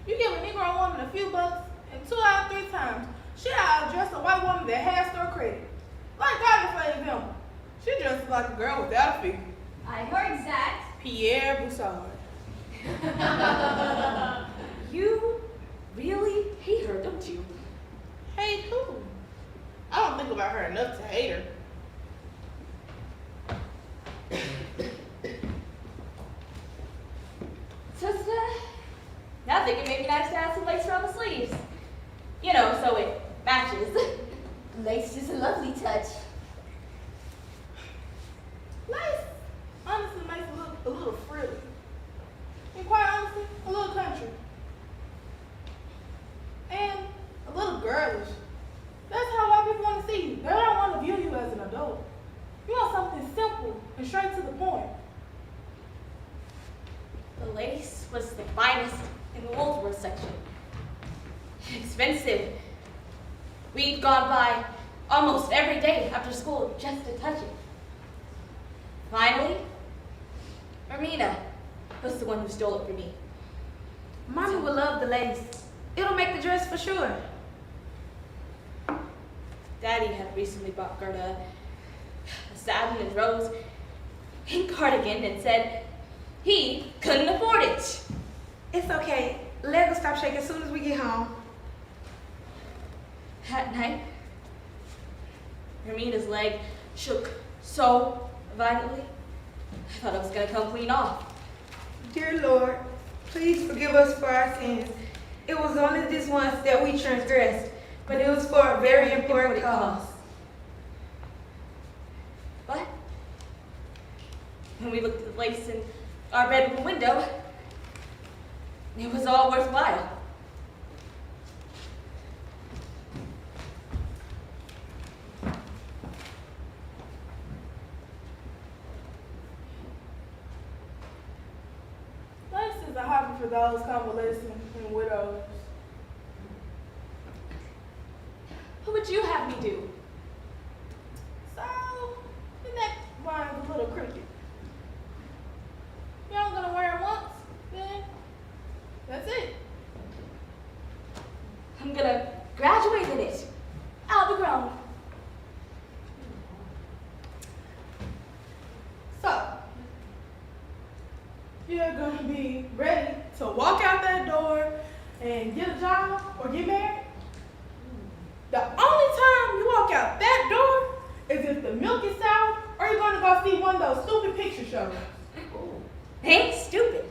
Speaker 4: You give a Negro woman a few bucks, and 2 out of 3 times, she outdress a white woman that has store credit. Like God to save them. She dresses like a girl without a figure.
Speaker 1: I heard that.
Speaker 4: Pierre Boussard.
Speaker 2: You really hate her, don't you?
Speaker 4: Hate who? I don't think about her enough to hate her.
Speaker 2: Sister, I think it may be nice to have some lace around the sleeves. You know, so it matches.
Speaker 1: Lace is a lovely touch.
Speaker 4: Lace honestly makes it look a little frilly. And quite honestly, a little country. And a little girlish. That's how white people want to see you. They don't want to view you as an adult. You want something simple and straight to the point.
Speaker 2: The lace was the finest in the Woolworth section. Expensive. We'd gone by almost every day after school just to touch it. Finally, Ermina was the one who stole it from me.
Speaker 5: Mommy would love the lace. It'll make the dress for sure.
Speaker 2: Daddy had recently bought Gerda a satin and rose pink cardigan and said he couldn't afford it.
Speaker 5: It's okay. Leg will stop shaking as soon as we get home.
Speaker 2: That night, Ermina's leg shook so violently, I thought it was gonna come clean off.
Speaker 5: Dear Lord, please forgive us for our sins. It was only this once that we transgressed, but it was for a very important cause.
Speaker 2: But when we looked at the lace in our bedroom window, it was all worthwhile.
Speaker 4: Lace is a hobby for those convalescent and widows.
Speaker 2: What would you have me do?
Speaker 4: So, the neck line's a little crooked. Y'all gonna wear it once, then that's it.
Speaker 2: I'm gonna graduate in it. I'll be grown.
Speaker 4: So, you're gonna be ready to walk out that door and get a job or get married? The only time you walk out that door is if the milk is sour or you're gonna go see one of those stupid picture shows.
Speaker 2: Ain't stupid.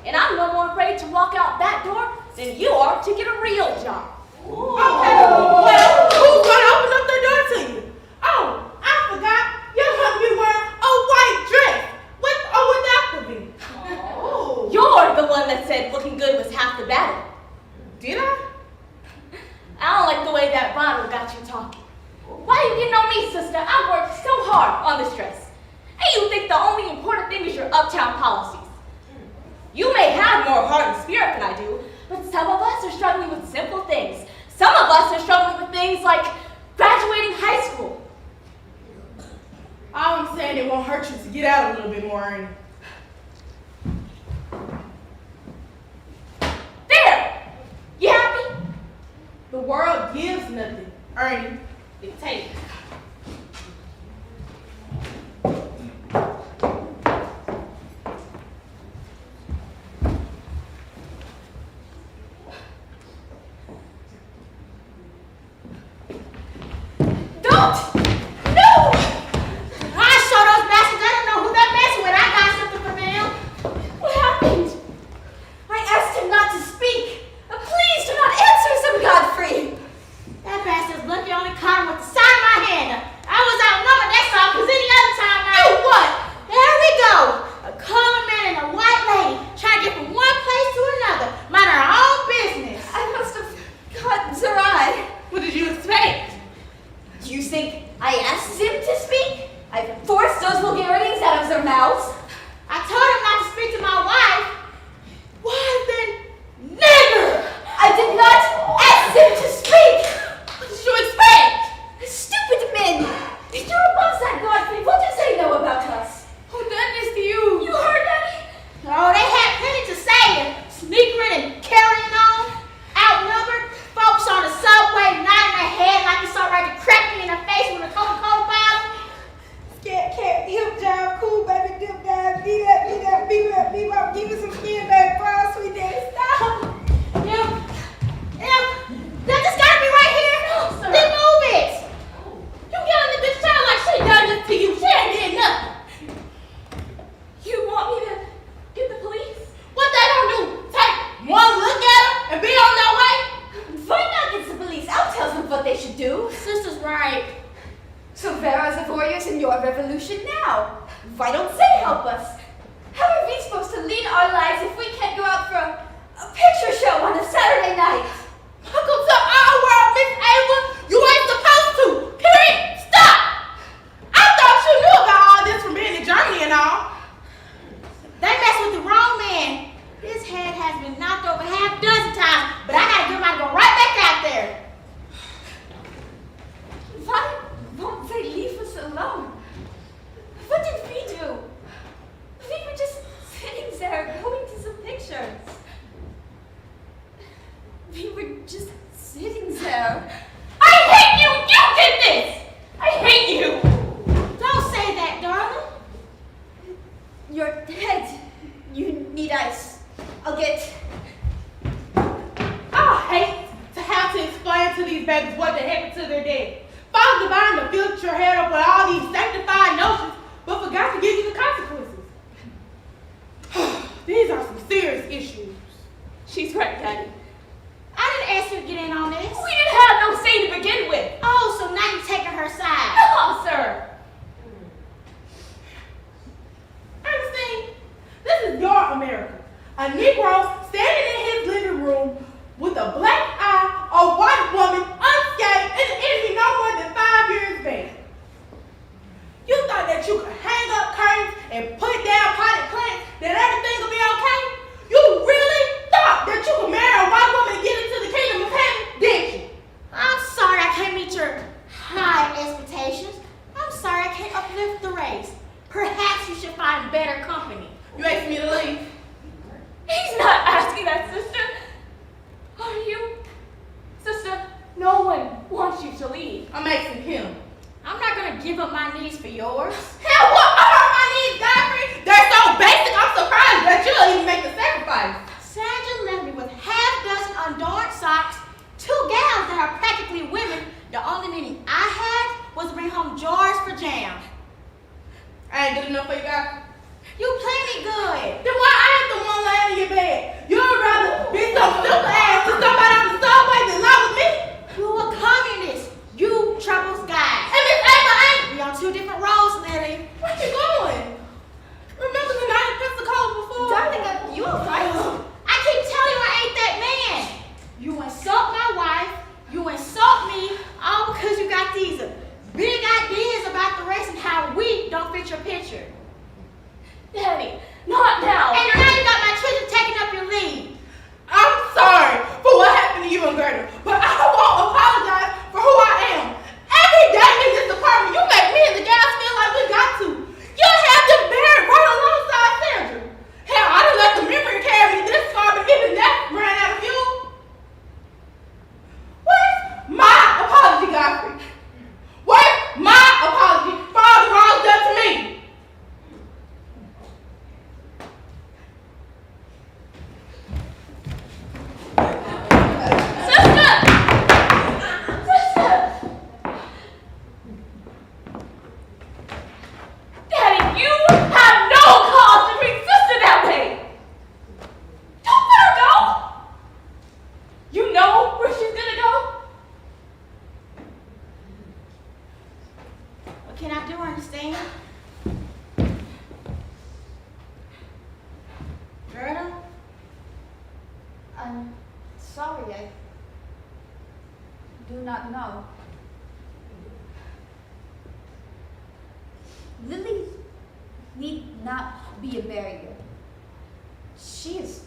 Speaker 2: And I'm no more afraid to walk out that door than you are to get a real job.
Speaker 4: Okay, well, who's gonna open up the door to you? Oh, I forgot. You're gonna be wearing a white dress with or without the V. Oh.
Speaker 2: You're the one that said looking good was half the battle.
Speaker 4: Did I?
Speaker 2: I don't like the way that bottle got you talking. Why are you getting on me, sister? I worked so hard on this dress. And you think the only important thing is your uptown policies. You may have more heart and spirit than I do, but some of us are struggling with simple things. Some of us are struggling with things like graduating high school.
Speaker 4: All I'm saying, it won't hurt you to get out a little bit more, Ernie.
Speaker 2: There! You happy?
Speaker 4: The world gives nothing, Ernie. It takes.
Speaker 1: warriors in your revolution now. Why don't they help us? How are we supposed to lead our lives if we can't go out for a picture show on a Saturday night?
Speaker 4: Welcome to our world, Miss Ava. You ain't supposed to. Period. Stop. I thought you knew about all this from being in Germany and all.
Speaker 3: They messed with the wrong man. His head has been knocked over half a dozen times, but I gotta get mine to go right back out there.
Speaker 1: Why won't they leave us alone? What did we do? We were just sitting there going to some pictures. We were just sitting there.
Speaker 2: I hate you! You did this! I hate you!
Speaker 3: Don't say that, darling.
Speaker 1: Your head. You need ice. I'll get.
Speaker 4: I hate to have to explain to these babies what happened to their dad. Father Divine to fill your head up with all these sanctified notions, but forgot to give you the consequences. These are some serious issues.
Speaker 2: She's right, Daddy.
Speaker 3: I didn't ask you to get in on this.
Speaker 2: We didn't have no say to begin with.
Speaker 3: Oh, so now you're taking her side.
Speaker 2: No, sir.
Speaker 4: Ernestine, this is your America. A Negro standing in his living room with a black eye, a white woman, unscathed, and an enemy no more than 5 years back. You thought that you could hang up curtains and put down potted plants, that everything would be okay? You really thought that you could marry a white woman and get into the kingdom of heaven, didn't you?
Speaker 3: I'm sorry I can't meet your high expectations. I'm sorry I can't uplift the race. Perhaps you should find better company.
Speaker 4: You asked me to leave.
Speaker 2: He's not asking that, sister. Are you? Sister, no one wants you to leave.
Speaker 4: I'm asking him.
Speaker 3: I'm not gonna give up my needs for yours.
Speaker 4: Hell, what are my needs, Godfrey? They're so basic, I'm surprised that you'll even make the sacrifice.
Speaker 3: Sandra left me with half a dozen undarned socks, 2 gowns that are practically women. The only meaning I had was to bring home jars for jam.
Speaker 4: I ain't good enough for you, Godfrey.
Speaker 3: You plenty good.
Speaker 4: Then why I ain't the one laying in your bed? You'd rather be some stupid ass to somebody on the subway than love with me?
Speaker 3: You a communist. You Trouble's guy.
Speaker 4: And Miss Ava ain't.
Speaker 3: We on 2 different roads, Lily.
Speaker 4: Where you going? Remember the night in Pensacola before?
Speaker 1: Darling, you alright?
Speaker 3: I keep telling you I ain't that man. You insult my wife. You insult me. All because you got these big ideas about the race and how we don't fit your picture.
Speaker 2: Daddy, not now.
Speaker 3: And now you got my children taking up your lead.
Speaker 4: I'm sorry for what happened to you and Gerda, but I won't apologize for who I am. Every day in this apartment, you make me and the guys feel like we got to. You have them buried right alongside Sandra. Hell, I done let the memory carry me this far, but even that ran out of fuel. Where's my apology, Godfrey? Where's my apology for all the wrongs done to me?
Speaker 1: I'm sorry, I do not know. Lily need not be a barrier. She is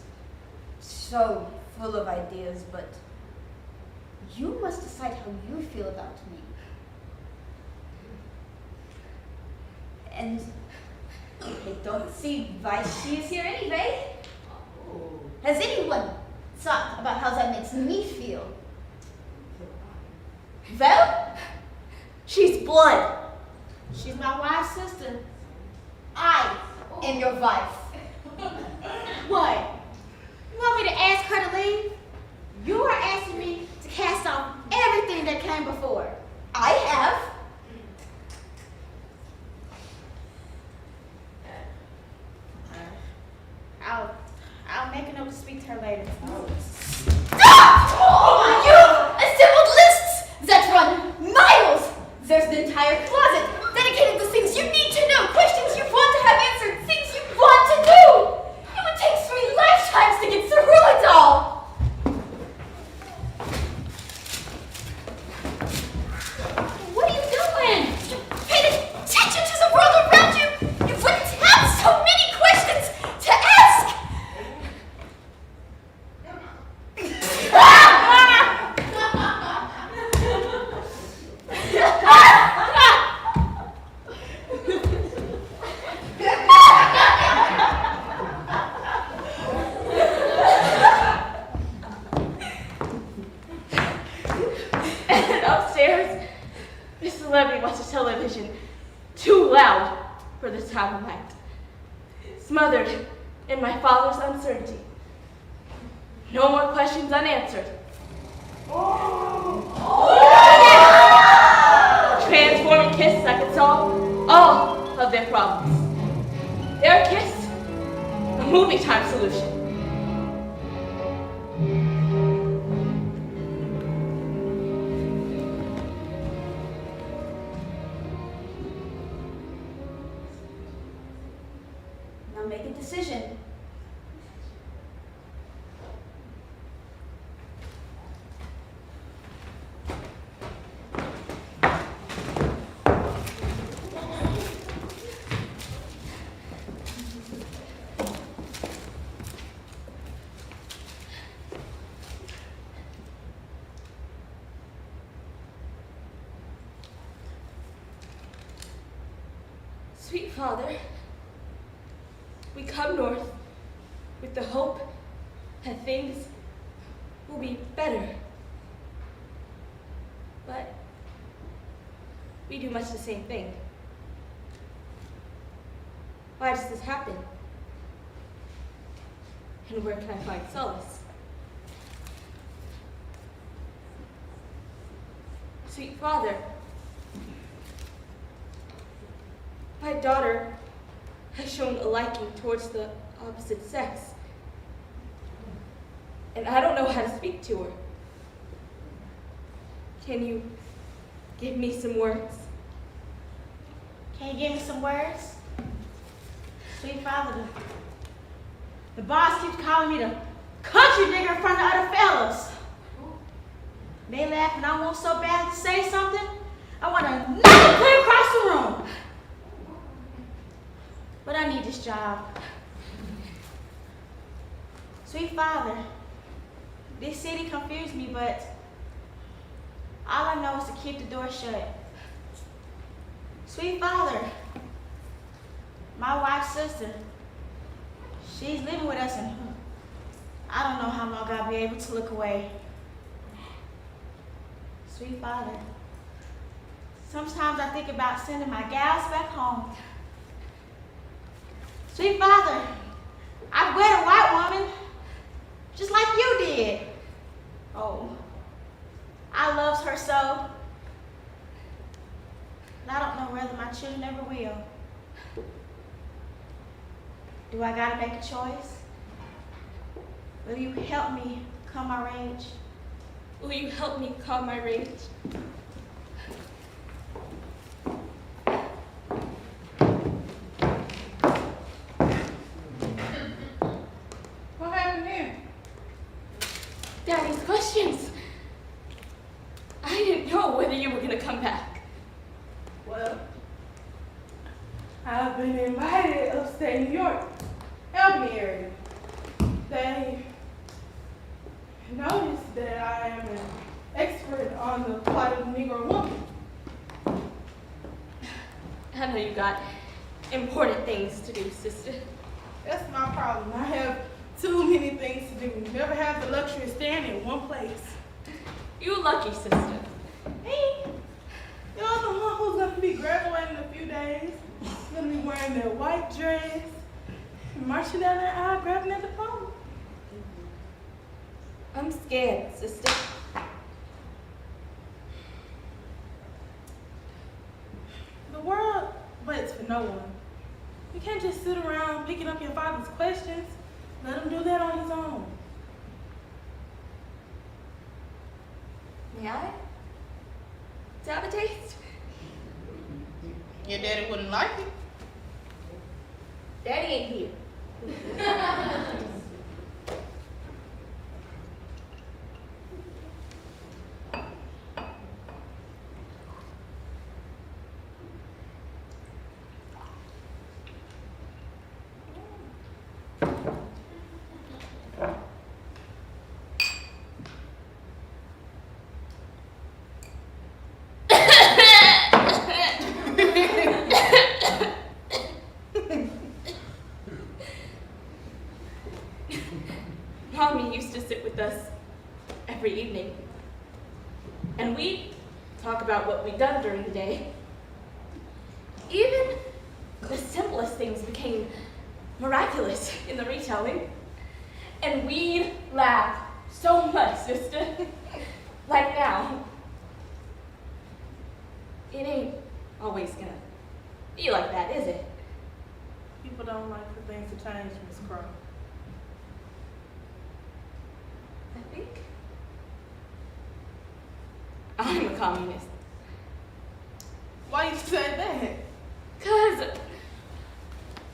Speaker 1: so full of ideas, but you must decide how you feel about me. And I don't see why she is here anyway. Has anyone thought about how that makes me feel? Well, she's blood.
Speaker 3: She's my wife's sister.
Speaker 1: I am your wife.
Speaker 3: What? You want me to ask her to leave? You are asking me to cast off everything that came before.
Speaker 1: I have.
Speaker 3: I'll make a note to speak to her later.
Speaker 1: Stop! You assembled lists that run miles. There's an entire closet dedicated
Speaker 2: too loud for this time of night, smothered in my father's uncertainty. No more questions unanswered. Transforming kiss that could solve all of their problems. Their kiss, a movie time solution.
Speaker 1: Now make a decision.
Speaker 2: Sweet Father, we come north with the hope that things will be better. But we do much the same thing. Why does this happen? And where can I find solace? Sweet Father, my daughter has shown a liking towards the opposite sex, and I don't know how to speak to her. Can you give me some words?
Speaker 3: Can you give me some words? Sweet Father, the boss keeps calling me the country nigger in front of other fellas. They laugh and I want so bad to say something. I want to knock it clear across the room. But I need this job. Sweet Father, this city confused me, but all I know is to keep the door shut. Sweet Father, my wife's sister, she's living with us, and I don't know how long I'll be able to look away. Sweet Father, sometimes I think about sending my gals back home. Sweet Father, I've wed a white woman, just like you did. Oh, I loves her so, and I don't know whether my children ever will. Do I gotta make a choice? Will you help me calm my rage?
Speaker 2: Will you help me calm my rage?
Speaker 4: What happened here?
Speaker 2: Daddy's questions. I didn't know whether you were gonna come back.
Speaker 4: Well, I've been invited upstate New York, Albany area. They noticed that I am an expert on the plight of the Negro woman.
Speaker 2: I know you got important things to do, sister.
Speaker 4: That's my problem. I have too many things to do. Never have the luxury of staying in one place.
Speaker 2: You lucky, sister.
Speaker 4: Hey, you're the one who's gonna be graduating in a few days. Gonna be wearing that white dress, marching down that aisle, grabbing that diploma.
Speaker 2: I'm scared, sister.
Speaker 4: The world waits for no one. You can't just sit around picking up your father's questions. Let him do that on his own.
Speaker 2: May I? To have a taste?
Speaker 4: Your daddy wouldn't like it.
Speaker 2: Daddy ain't here. Mommy used to sit with us every evening, and we'd talk about what we'd done during the day. Even things became miraculous in the retelling. And we'd laugh so much, sister. Like now. It ain't always gonna be like that, is it?
Speaker 4: People don't like for things to change, Miss Crump.
Speaker 2: I think I'm a communist.
Speaker 4: Why you say that?
Speaker 2: 'Cause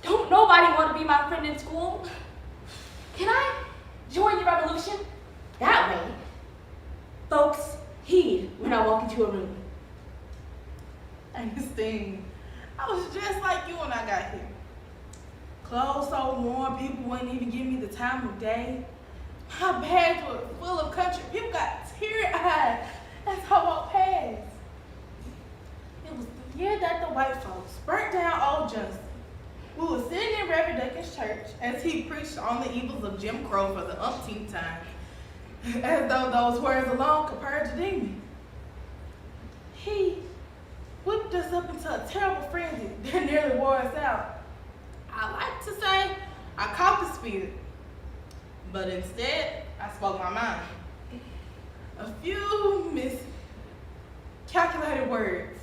Speaker 2: don't nobody want to be my friend in school. Can I join your revolution? That way, folks heed when I walk into a room.
Speaker 4: Ernestine, I was just like you when I got here. Clothes so warm, people wouldn't even give me the time of day. My bags were full of country. People got teary-eyed as I walked past. It was the year that the white folks burnt down Old Johnson. We were sitting in Reverend Duncan's church as he preached on the evils of Jim Crow for the umpteenth time, as though those words alone could purge a demon. He whipped us up into a terrible frenzy that nearly wore us out. I like to say I caught the spirit, but instead I spoke my mind. A few miscalculated words.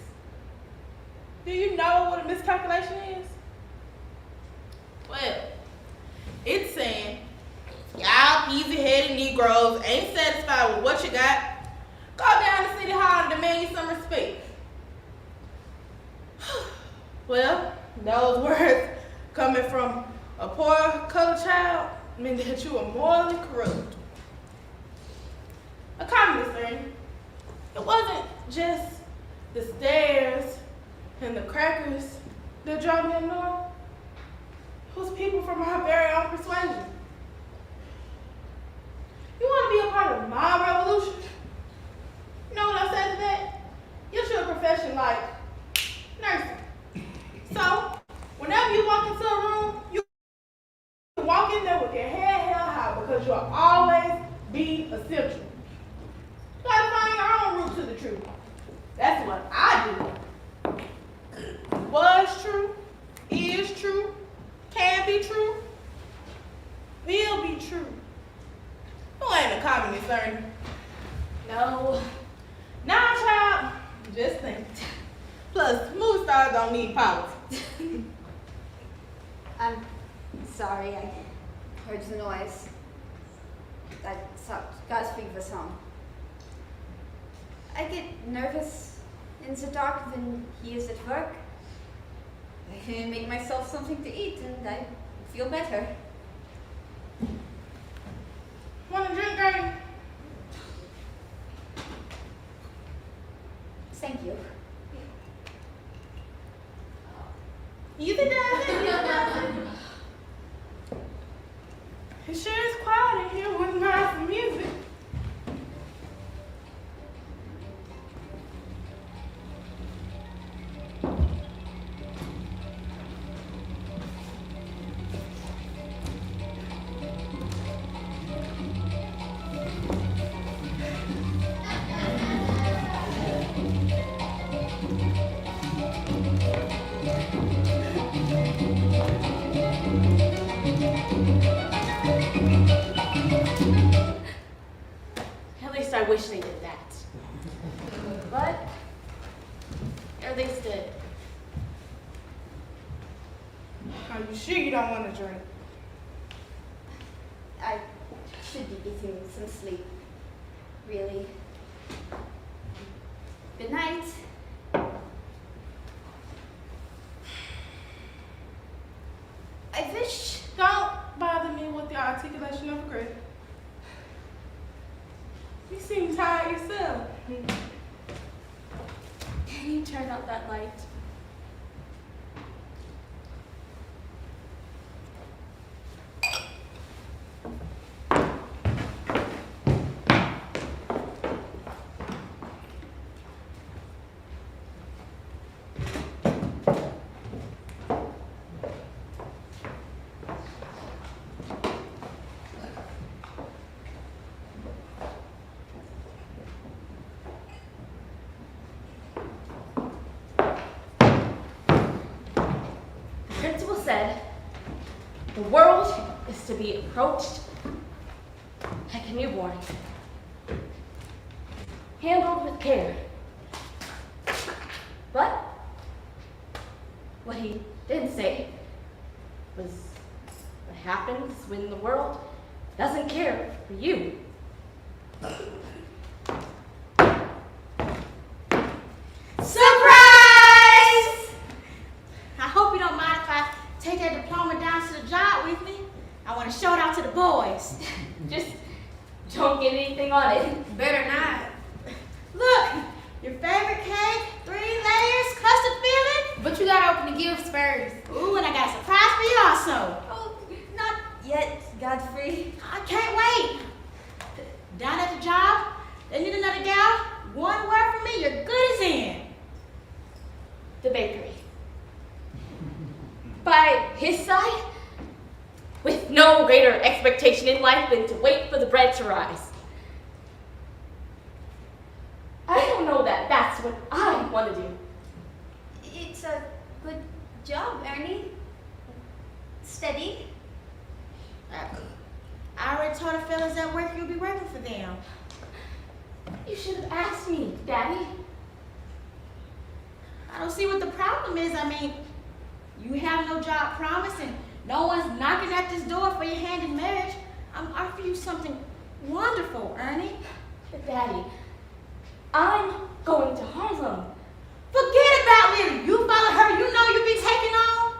Speaker 4: Do you know what a miscalculation is? Well, it's saying y'all easy-headed Negroes ain't satisfied with what you got. Go down to City Hall and demand you some respect. Well, those words coming from a poor colored child mean that you are morally corrupt. A communist thing. It wasn't just the stairs and the crackers that drove me up north. It was people from our very own persuasion. You want to be a part of my revolution? You know what I said to that? You should a profession like nursing. So, whenever you walk into a room, you walk in there with your head held high because you'll always be essential. You gotta find your own route to the truth. That's what I do. Was true, is true, can be true, will be true. You ain't a communist, Ernie.
Speaker 2: No.
Speaker 4: Nah, child, just think. Plus, movie stars don't need politics.
Speaker 1: I'm sorry, I heard the noise. I gotta speak this song. I get nervous in the dark when he is at work. I make myself something to eat and I feel better.
Speaker 4: Want a drink, Ernie?
Speaker 1: Thank you.
Speaker 4: You think that? It sure is quiet in here with my music.
Speaker 2: At least I wish they did that. But there they stood.
Speaker 4: Are you sure you don't want to drink?
Speaker 1: I should be getting some sleep. Really. Good night. I wish.
Speaker 4: Don't bother me with the articulation of regret. You seem tired yourself.
Speaker 2: Can you turn out that light? The world is to be approached like a newborn, handled with care. But what he didn't say was what happens when the world doesn't care for you.
Speaker 3: Surprise! I hope you don't mind if I take that diploma down to the job with me. I want to show it out to the boys.
Speaker 2: Just don't get anything on it.
Speaker 5: Better not.
Speaker 3: Look, your favorite cake, 3 layers, custard filling.
Speaker 5: But you gotta open the gifts first.
Speaker 3: Ooh, and I got a surprise for you also.
Speaker 1: Oh, not yet, Godfrey.
Speaker 3: I can't wait. Down at the job, they need another gal. One word from me, you're good as in.
Speaker 2: The bakery. By his side, with no greater expectation in life than to wait for the bread to rise. I don't know that that's what I want to do.
Speaker 1: It's a good job, Ernie. Steady.
Speaker 3: I already told the fellas at work you'll be working for them.
Speaker 2: You should have asked me, Daddy.
Speaker 3: I don't see what the problem is. I mean, you have no job promise and no one's knocking at this door for your hand in marriage. I'm offering you something wonderful, Ernie.
Speaker 2: But Daddy, I'm going to Harlem.
Speaker 3: Forget about Lily. You follow her, you know you'll be taking on.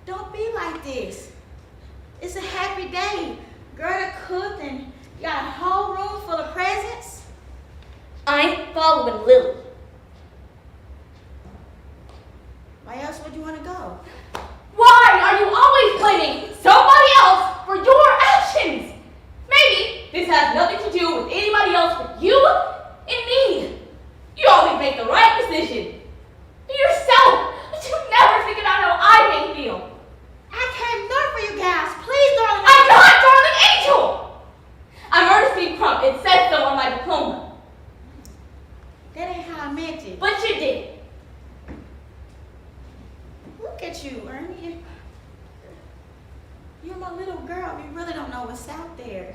Speaker 3: Don't be like this. It's a happy day. Gerda cooked and you got a whole room full of presents.
Speaker 2: I'm following Lily.
Speaker 3: Why else would you want to go?
Speaker 2: Why are you always blaming somebody else for your actions? Maybe this has nothing to do with anybody else but you and me. You always make the right decision. Be yourself, but you never think about how I may feel.
Speaker 3: I came look for you guys. Please, darling.
Speaker 2: I'm not Darling Angel. I'm Ernestine Crump. It says so on my diploma.
Speaker 3: That ain't how I meant it.
Speaker 2: But you did.
Speaker 3: Look at you, Ernie. You're my little girl. You really don't know what's out there.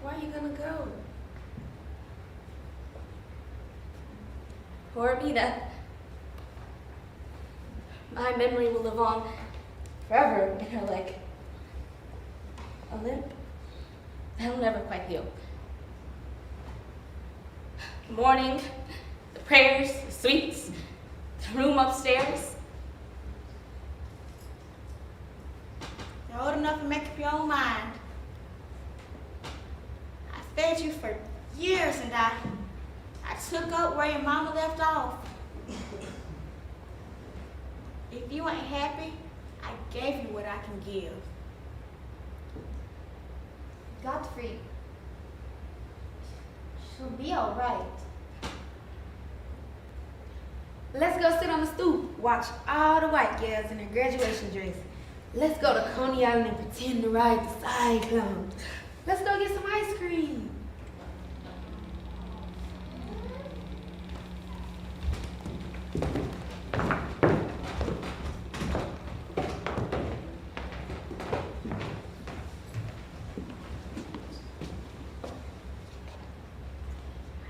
Speaker 5: Where are you gonna go?
Speaker 2: Poor Mina. My memory will live on forever in her leg. A limp that'll never quite heal. The morning, the prayers, the sweets, the room upstairs.
Speaker 3: You're old enough to make up your own mind. I fed you for years and I took up where your mama left off. If you ain't happy, I gave you what I can give.
Speaker 1: Godfrey. She'll be all right.
Speaker 5: Let's go sit on the stoop, watch all the white girls in their graduation dress. Let's go to Coney Island and pretend to ride the cyclone. Let's go get some ice cream.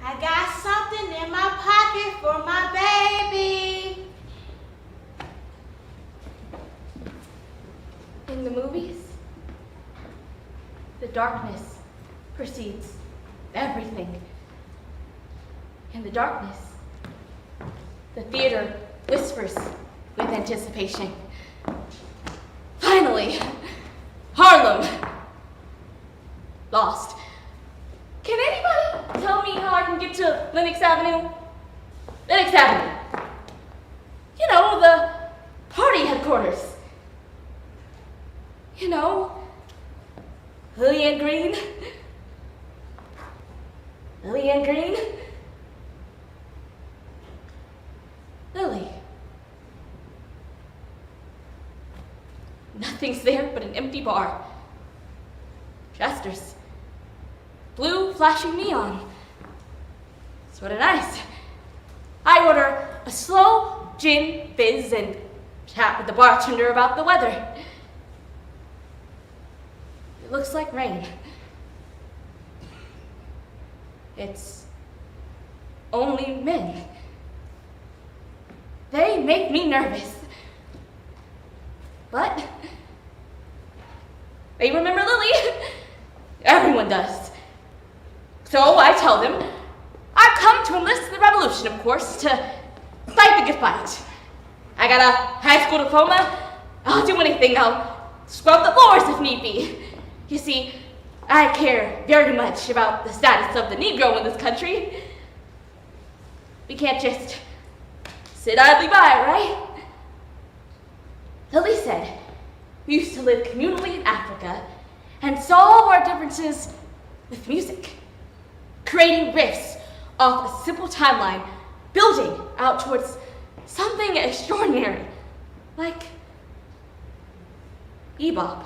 Speaker 3: I got something in my pocket for my baby.
Speaker 2: In the movies, the darkness precedes everything. In the darkness, the theater whispers with anticipation. Finally, Harlem. Lost. Can anybody tell me how I can get to Lenox Avenue? Lenox Avenue. You know, the party headquarters. You know, Lillian Green. Lillian Green. Lily. Nothing's there but an empty bar. Chester's. Blue flashing neon. Sort of nice. I order a slow gin fizz and chat with the bartender about the weather. It looks like rain. It's only men. They make me nervous. But they remember Lily. Everyone does. So I tell them, I've come to enlist in the revolution, of course, to fight the good fight. I got a high school diploma. I'll do anything. I'll scrub the floors if need be. You see, I care very much about the status of the Negro in this country. We can't just sit idly by, right? Lily said we used to live communally in Africa and solve our differences with music, creating riffs off a simple timeline, building out towards something extraordinary, like bebop.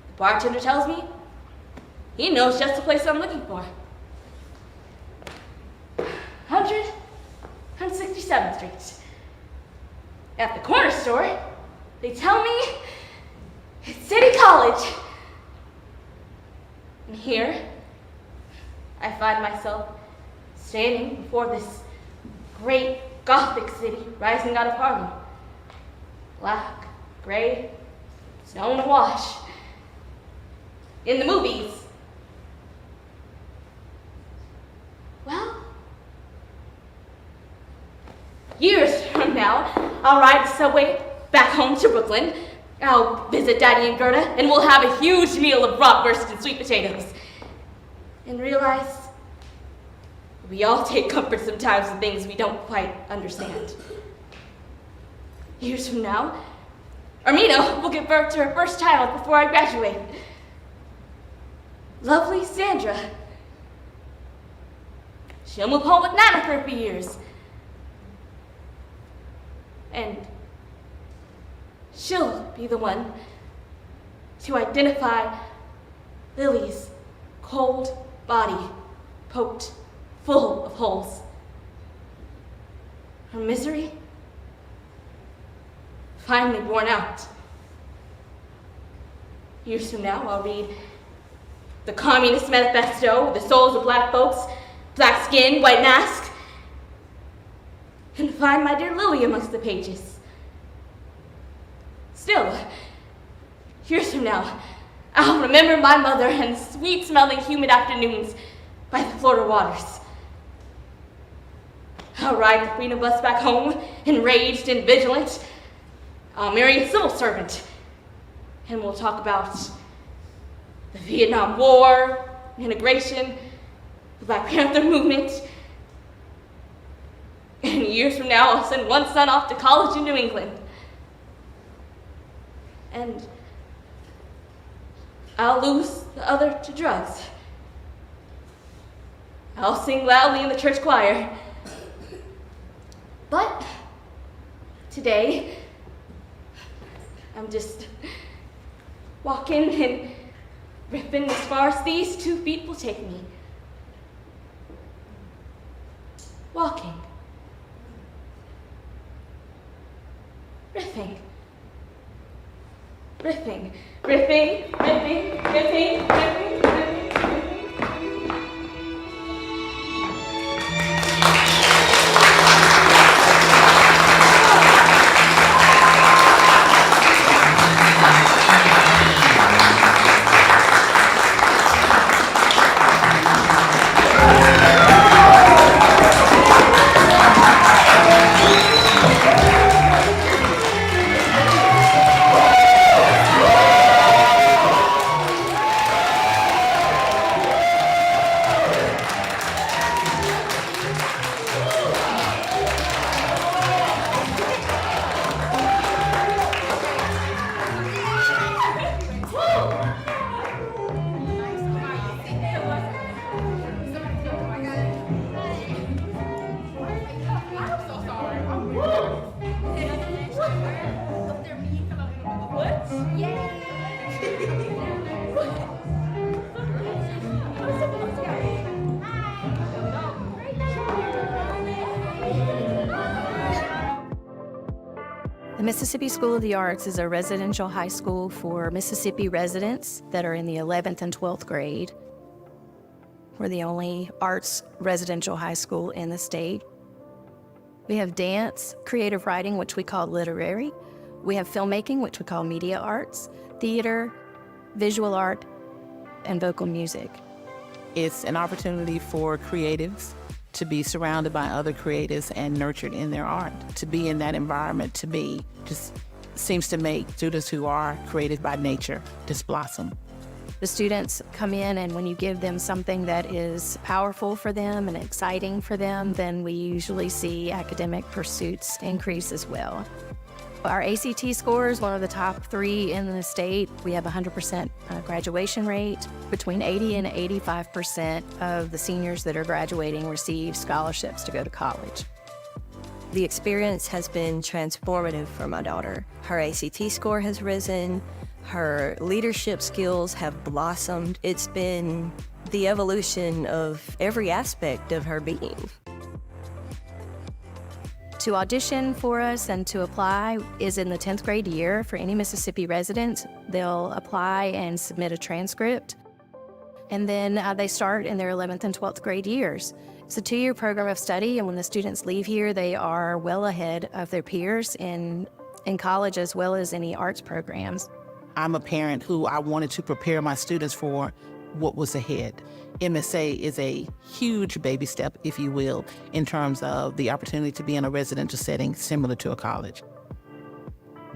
Speaker 2: The bartender tells me he knows just the place I'm looking for. 167th Street. At the corner store, they tell me it's City College. And here, I find myself standing before this great Gothic city rising out of Harlem. Black, gray, stone awash. In the movies, well, years from now, I'll ride the subway back home to Brooklyn. I'll visit Daddy and Gerda, and we'll have a huge meal of bratwurst and sweet potatoes. And realize we all take comfort sometimes in things we don't quite understand. Years from now, Armina will give birth to her first child before I graduate. Lovely Sandra. She'll move home with Nana for a few years. And she'll be the one to identify Lily's cold body poked full of holes. Her misery finally borne out. Years from now, I'll read the Communist Manifesto, the souls of black folks, black skin, white mask, and find my dear Lily amongst the pages. Still, years from now, I'll remember my mother and sweet-smelling humid afternoons by the Florida waters. I'll ride the Freedom bus back home, enraged and vigilant. I'll marry a civil servant, and we'll talk about the Vietnam War, integration, the Black Panther movement. And years from now, I'll send one son off to college in New England. And I'll lose the other to drugs. I'll sing loudly in the church choir. But today, I'm just walking and ripping as far as these 2 feet will take me. Walking. Riffing. Riffing. Riffing. Riffing. Riffing. Riffing. Riffing.
Speaker 6: The Mississippi School of the Arts is a residential high school for Mississippi residents that are in the 11th and 12th grade. We're the only arts residential high school in the state. We have dance, creative writing, which we call literary. We have filmmaking, which we call media arts, theater, visual art, and vocal music.
Speaker 7: It's an opportunity for creatives to be surrounded by other creatives and nurtured in their art. To be in that environment, to be, just seems to make students who are creative by nature just blossom.
Speaker 6: The students come in, and when you give them something that is powerful for them and exciting for them, then we usually see academic pursuits increase as well. Our ACT score is one of the top 3 in the state. We have 100% graduation rate. Between 80 and 85% of the seniors that are graduating receive scholarships to go to college.
Speaker 8: The experience has been transformative for my daughter. Her ACT score has risen. Her leadership skills have blossomed. It's been the evolution of every aspect of her being.
Speaker 6: To audition for us and to apply is in the 10th grade year for any Mississippi resident. They'll apply and submit a transcript. And then they start in their 11th and 12th grade years. It's a 2-year program of study, and when the students leave here, they are well ahead of their peers in college as well as any arts programs.
Speaker 7: I'm a parent who I wanted to prepare my students for what was ahead. MSA is a huge baby step, if you will, in terms of the opportunity to be in a residential setting similar to a college.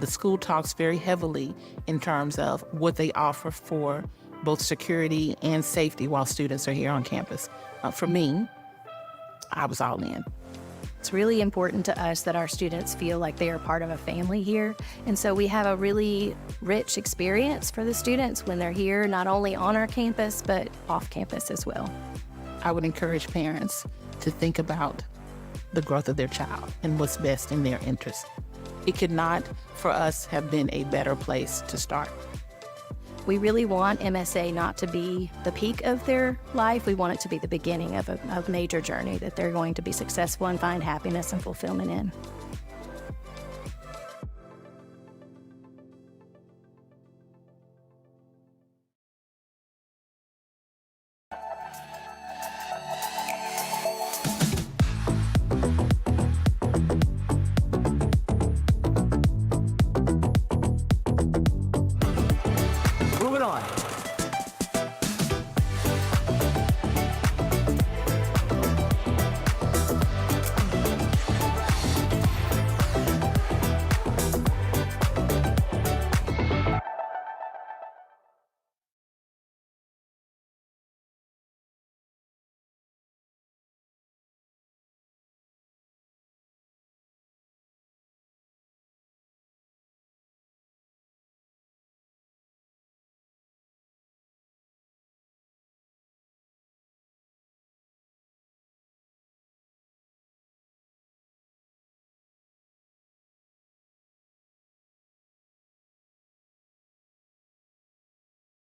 Speaker 7: The school talks very heavily in terms of what they offer for both security and safety while students are here on campus. For me, I was all in.
Speaker 6: It's really important to us that our students feel like they are part of a family here. And so we have a really rich experience for the students when they're here, not only on our campus, but off campus as well.
Speaker 7: I would encourage parents to think about the growth of their child and what's best in their interest. It could not, for us, have been a better place to start.
Speaker 6: We really want MSA not to be the peak of their life. We want it to be the beginning of a major journey that they're going to be successful and find happiness and fulfillment in.